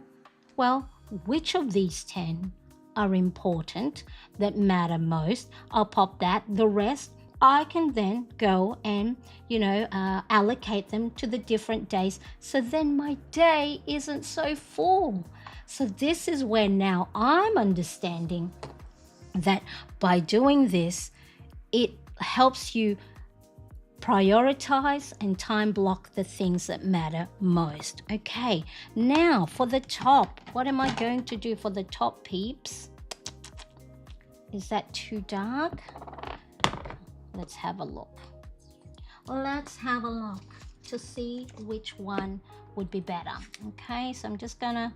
well, which of these 10 are important that matter most? I'll pop that. The rest, I can then go and, allocate them to the different days. So then my day isn't so full. So this is where now I'm understanding that by doing this, it helps you prioritize and time block the things that matter most. Okay, now for the top, what am I going to do for the top, peeps? Is that too dark? Let's have a look. Let's have a look to see which one would be better. Okay, so I'm just gonna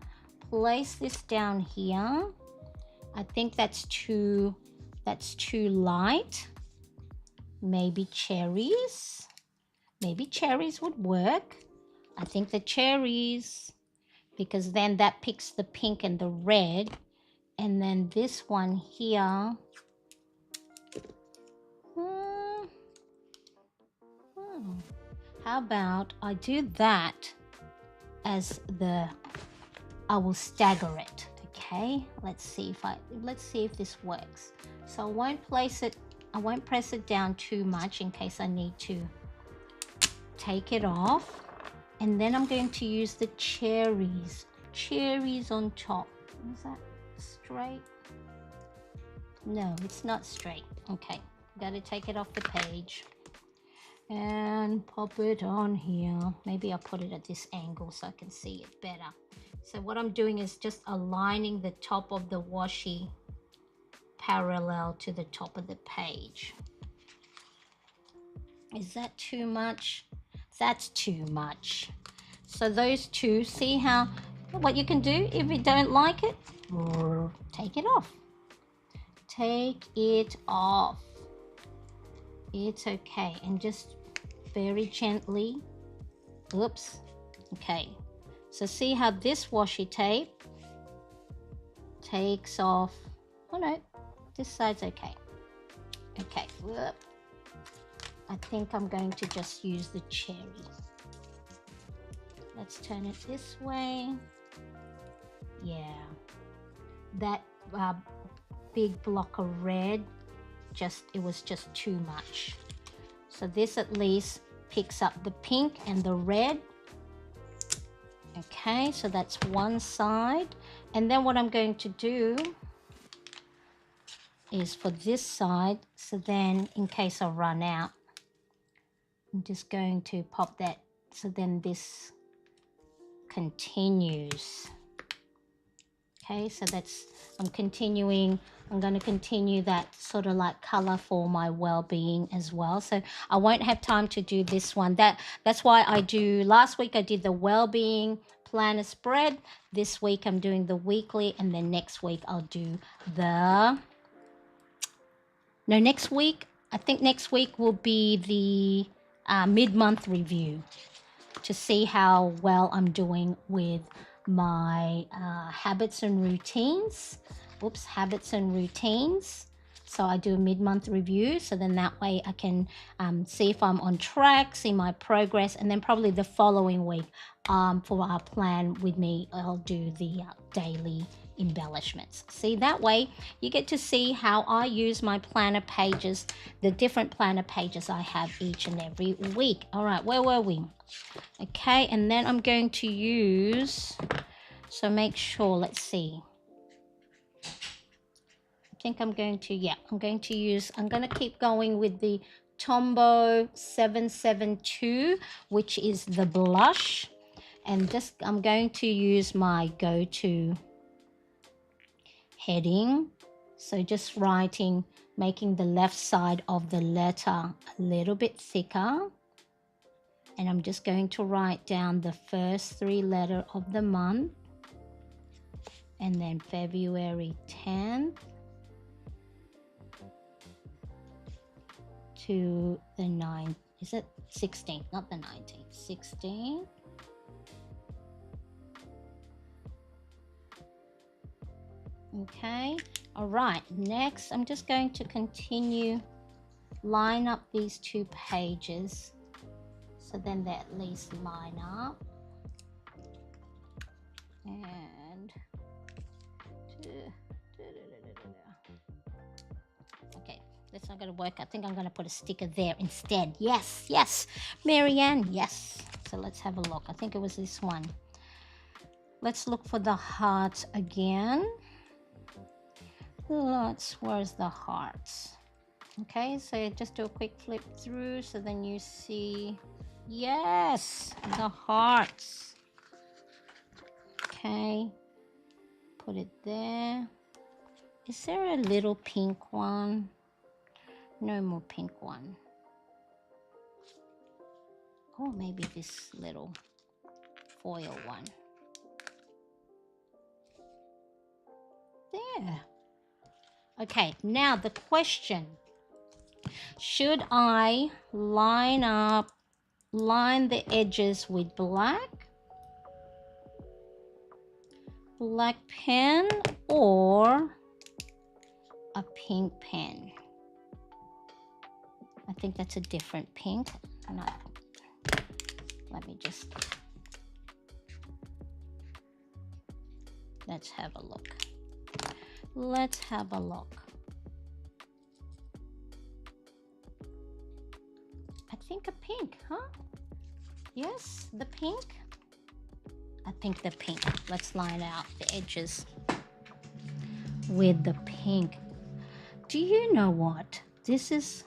place this down here. I think that's too light. Maybe cherries. Maybe cherries would work. I think the cherries, because then that picks the pink and the red. And then this one here. How about I do that as I will stagger it. Okay, let's see if this works. So I won't press it down too much in case I need to take it off. And then I'm going to use the cherries on top. Is that straight? No, it's not straight. Okay, got to take it off the page and pop it on here. Maybe I'll put it at this angle so I can see it better. So what I'm doing is just aligning the top of the washi parallel to the top of the page. Is that too much? That's too much. So those two, see how, what you can do if you don't like it, take it off. Take it off. It's okay. And just very gently, oops, okay. So see how this washi tape takes off. Oh no, this side's okay. Okay, I think I'm going to just use the cherry. Let's turn it this way. Yeah, that big block of red, it was just too much. So this at least picks up the pink and the red. Okay, so that's one side. And then what I'm going to do is for this side, so then in case I run out, I'm just going to pop that, so then this continues. Okay, so that's, I'm going to continue that sort of like color for my well-being as well. So I won't have time to do this one. That's why last week I did the well-being planner spread. This week I'm doing the weekly, and then next week I'll do I think next week will be the mid-month review to see how well I'm doing with my habits and routines. So I do a mid-month review, so then that way I can see if I'm on track, see my progress, and then probably the following week for our plan with me, I'll do the daily embellishments. See, that way you get to see how I use my planner pages, the different planner pages I have each and every week. All right, where were we? Okay, and then I'm going to use, so make sure, let's see. I think I'm going to keep going with the Tombow 772, which is the blush. And just, I'm going to use my go-to heading. So just making the left side of the letter a little bit thicker. And I'm just going to write down the first 3 letters of the month. And then February 10th to the 9th. Is it 16th? Not the 19th. 16th Okay, all right, next I'm just going to continue line up these two pages so then they at least line up. And okay, that's not going to work. I think I'm going to put a sticker there instead. Yes, yes, Marianne, yes. So let's have a look. I think it was this one. Let's look for the hearts again. Where's the hearts? Okay, so just do a quick flip through so then you see, yes, the hearts. Okay, put it there. Is there a little pink one? No more pink one. Or maybe this little foil one. There. Okay, now the question. Should I line the edges with black pen or a pink pen? I think that's a different pink. No. Let me just, let's have a look. Let's have a look. I think a pink, huh? Yes, the pink. I think the pink. Let's line out the edges with the pink. Do you know what? This is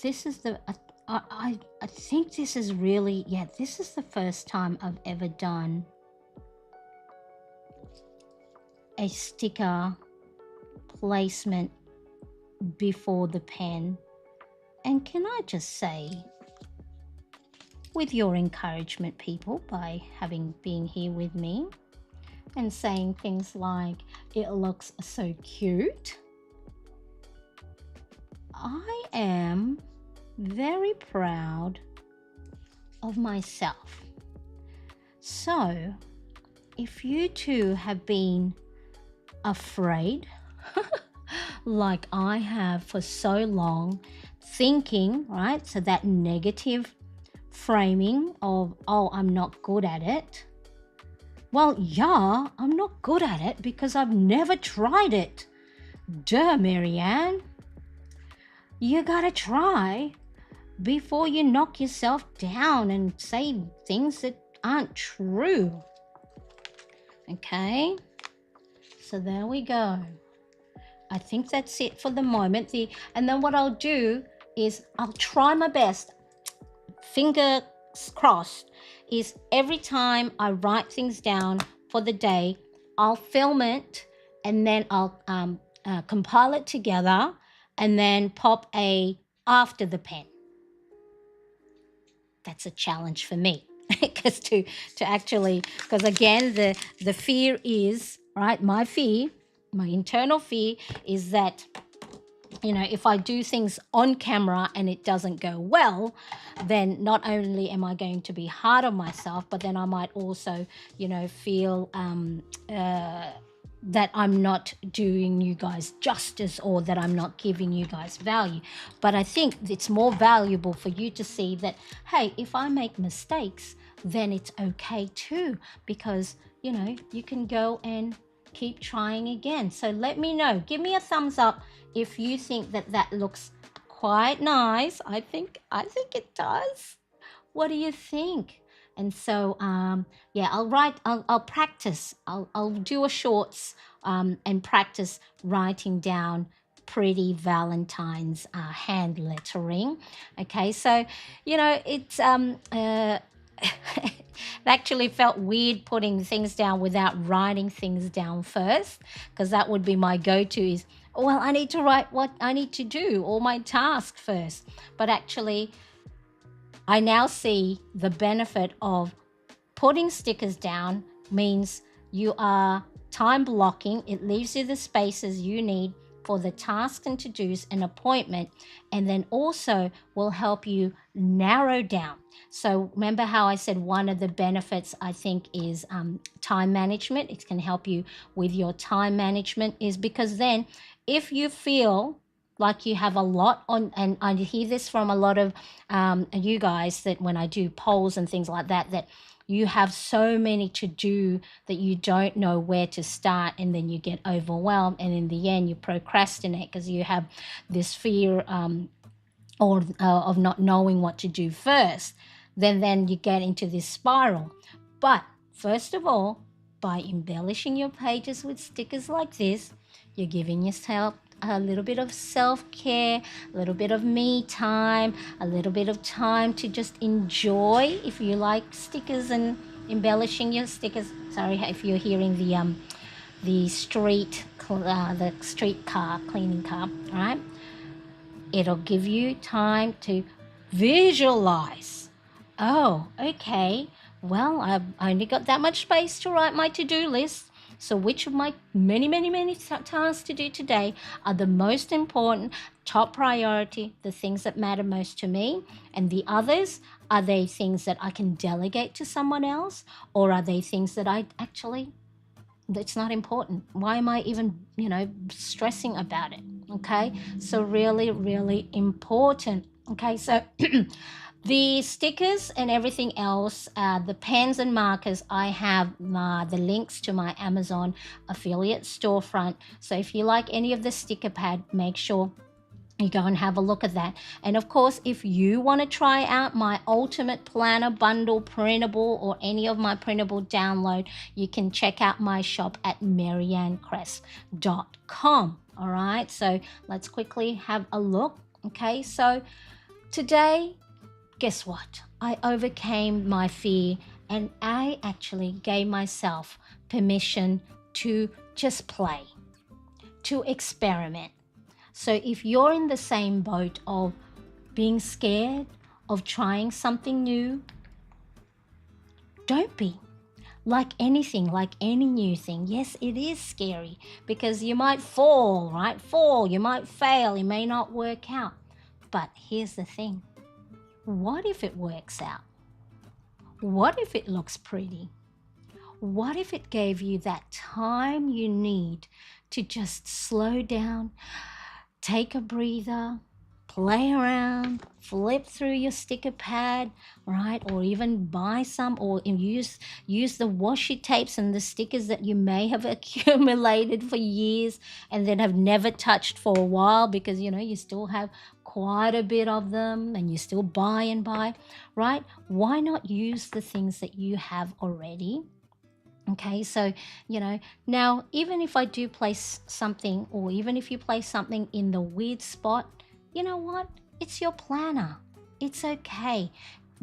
the, I think this is really, yeah, this is the first time I've ever done a sticker placement before the pen. And can I just say, with your encouragement, people, by being here with me and saying things like, it looks so cute, I am very proud of myself. So, if you too have been afraid, like I have for so long, thinking, right? So that negative framing of, oh, I'm not good at it. Well, yeah, I'm not good at it because I've never tried it. Duh, Marianne. You gotta try before you knock yourself down and say things that aren't true. Okay, so there we go. I think that's it for the moment. And then what I'll do is I'll try my best, fingers crossed, is every time I write things down for the day, I'll film it and then I'll compile it together and then pop a after the pen. That's a challenge for me because because again, the fear is, right, my internal fear is that, if I do things on camera and it doesn't go well, then not only am I going to be hard on myself, but then I might also, feel that I'm not doing you guys justice or that I'm not giving you guys value. But I think it's more valuable for you to see that, hey, if I make mistakes, then it's okay too, because, you can go and keep trying again. So let me know. Give me a thumbs up if you think that looks quite nice. I think it does. What do you think? And so, I'll practice. I'll do a shorts and practice writing down pretty Valentine's hand lettering. Okay, so, it's it actually felt weird putting things down without writing things down first, because that would be my go-to is, well, I need to write what I need to do, all my tasks first. But actually, I now see the benefit of putting stickers down means you are time blocking. It leaves you the spaces you need for the tasks and to-dos and appointment, and then also will help you narrow down. So remember how I said one of the benefits I think is time management. It can help you with your time management, is because then if you feel like you have a lot on, and I hear this from a lot of you guys, that when I do polls and things like that, that you have so many to do that you don't know where to start, and then you get overwhelmed, and in the end you procrastinate because you have this fear of not knowing what to do first. Then you get into this spiral. But first of all, by embellishing your pages with stickers like this, you're giving yourself a little bit of self-care, a little bit of me time, a little bit of time to just enjoy. If you like stickers and embellishing your stickers, sorry if you're hearing the street car cleaning car, right? It'll give you time to visualize. Oh, okay. Well, I've only got that much space to write my to-do list. So which of my many tasks to do today are the most important, top priority, the things that matter most to me? And the others, are they things that I can delegate to someone else? Or are they things that it's not important? Why am I even, stressing about it? Okay, so really important. Okay, so the stickers and everything else, the pens and markers, I have the links to my Amazon affiliate storefront. So if you like any of the sticker pad, make sure you go and have a look at that. And of course, if you want to try out my ultimate planner bundle printable or any of my printable download, you can check out my shop at mariannecrest.com. All right, so let's quickly have a look. Okay, so today, guess what? I overcame my fear, and I actually gave myself permission to just play, to experiment. So if you're in the same boat of being scared of trying something new, don't be. Like anything, like any new thing, yes, it is scary because you might fall, right? You might fail, it may not work out. But here's the thing. What if it works out? What if it looks pretty? What if it gave you that time you need to just slow down, take a breather, play around, flip through your sticker pad, right? Or even buy some, or use the washi tapes and the stickers that you may have accumulated for years and then have never touched for a while because, you still have quite a bit of them and you still buy and buy, right? Why not use the things that you have already? Okay, so, now even if I do place something, or even if you place something in the weird spot, you know what? It's your planner. It's okay.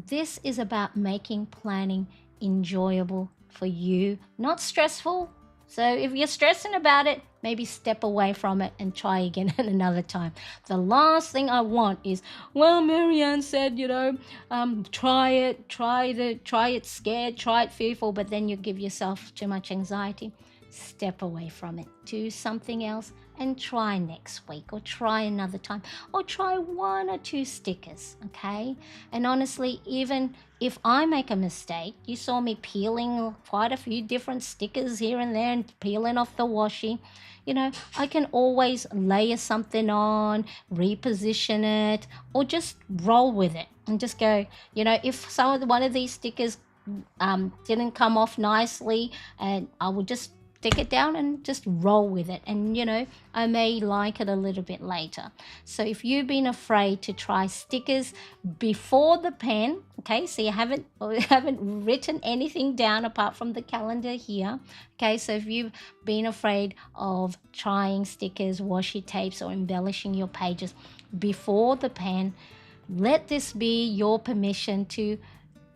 This is about making planning enjoyable for you, not stressful. So if you're stressing about it, maybe step away from it and try again at another time. The last thing I want is, well, Marianne said, try it scared, try it fearful, but then you give yourself too much anxiety. Step away from it. Do something else and try next week, or try another time, or try 1 or 2 stickers, okay? And honestly, even if I make a mistake, you saw me peeling quite a few different stickers here and there and peeling off the washi, I can always layer something on, reposition it, or just roll with it and just go, if one of these stickers didn't come off nicely, and I would just stick it down and just roll with it, and I may like it a little bit later. So if you've been afraid to try stickers before the pen, okay, so you haven't written anything down apart from the calendar here, okay, so if you've been afraid of trying stickers, washi tapes, or embellishing your pages before the pen, let this be your permission to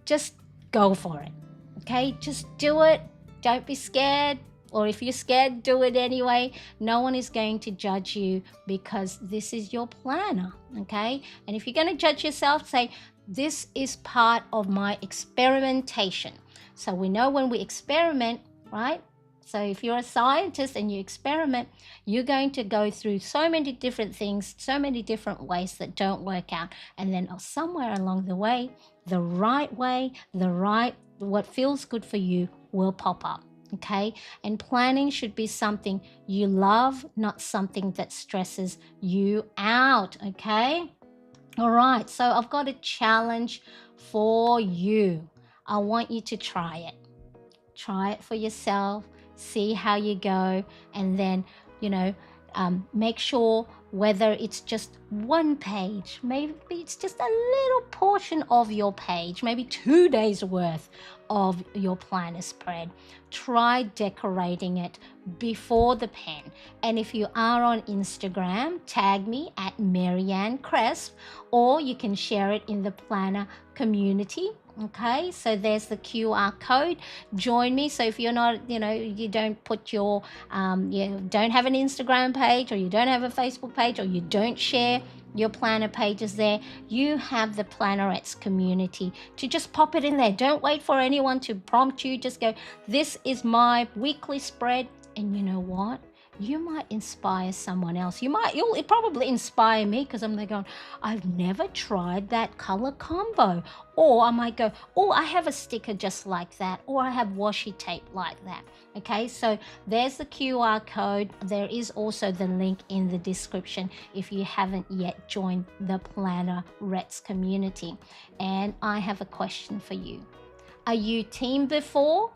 just go for it. Okay, just do it. Don't be scared. Or if you're scared, do it anyway. No one is going to judge you because this is your planner, okay? And if you're going to judge yourself, say, this is part of my experimentation. So we know when we experiment, right? So if you're a scientist and you experiment, you're going to go through so many different things, so many different ways that don't work out. And then somewhere along the way, the right, what feels good for you will pop up. Okay. And planning should be something you love, not something that stresses you out. Okay. All right. So I've got a challenge for you. I want you to try it. Try it for yourself, see how you go, and then, you know, make sure whether it's just one page, maybe it's just a little portion of your page, maybe 2 days worth of your planner spread. Try decorating it before the pen. And if you are on Instagram, tag me at Marianne Cresp, or you can share it in the planner community. Okay, so there's the QR code. Join me. So if you're not, you don't put your, you don't have an Instagram page, or you don't have a Facebook page, or you don't share your planner pages there, you have the Plannerettes community to just pop it in there. Don't wait for anyone to prompt you. Just go, this is my weekly spread. And you know what? You might inspire someone else. You'll probably inspire me, because I'm there going, I've never tried that color combo. Or I might go, oh, I have a sticker just like that, or I have washi tape like that. Okay, so there's the QR code. There is also the link in the description if you haven't yet joined the Plannerettes community. And I have a question for you. Are you team before,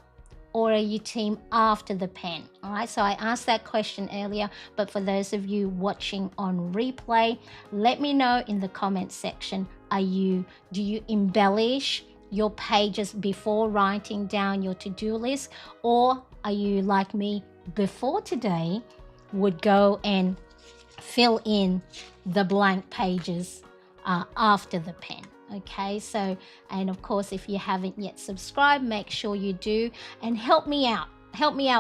or are you team after the pen? All right, so I asked that question earlier, but for those of you watching on replay, let me know in the comment section, do you embellish your pages before writing down your to-do list, or are you like me, before today would go and fill in the blank pages after the pen? Okay, so, and of course, if you haven't yet subscribed, make sure you do, and help me out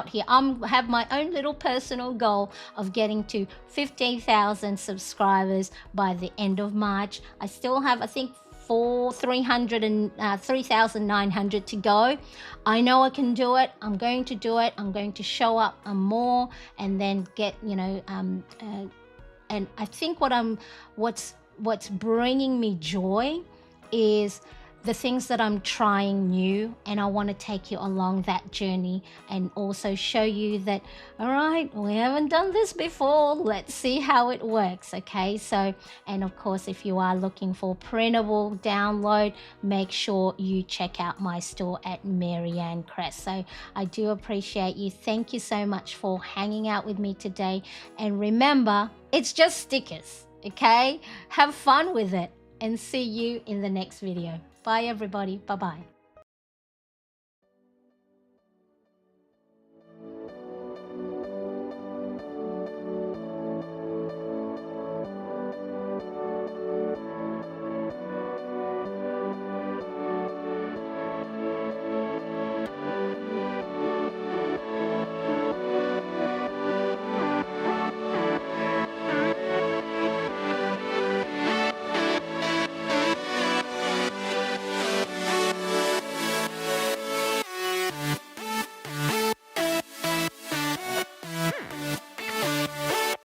here. I have my own little personal goal of getting to 15,000 subscribers by the end of March. I still have, I think, 3,900 to go. I know I can do it. I'm going to do it. I'm going to show up more, and then get, and I think what's bringing me joy is the things that I'm trying new, and I want to take you along that journey and also show you that, all right, we haven't done this before, let's see how it works. Okay, so, and of course, if you are looking for printable download, make sure you check out my store at Marianne Cresp. So I do appreciate you. Thank you so much for hanging out with me today, and remember, it's just stickers. Okay, have fun with it, and see you in the next video. Bye everybody. Bye bye.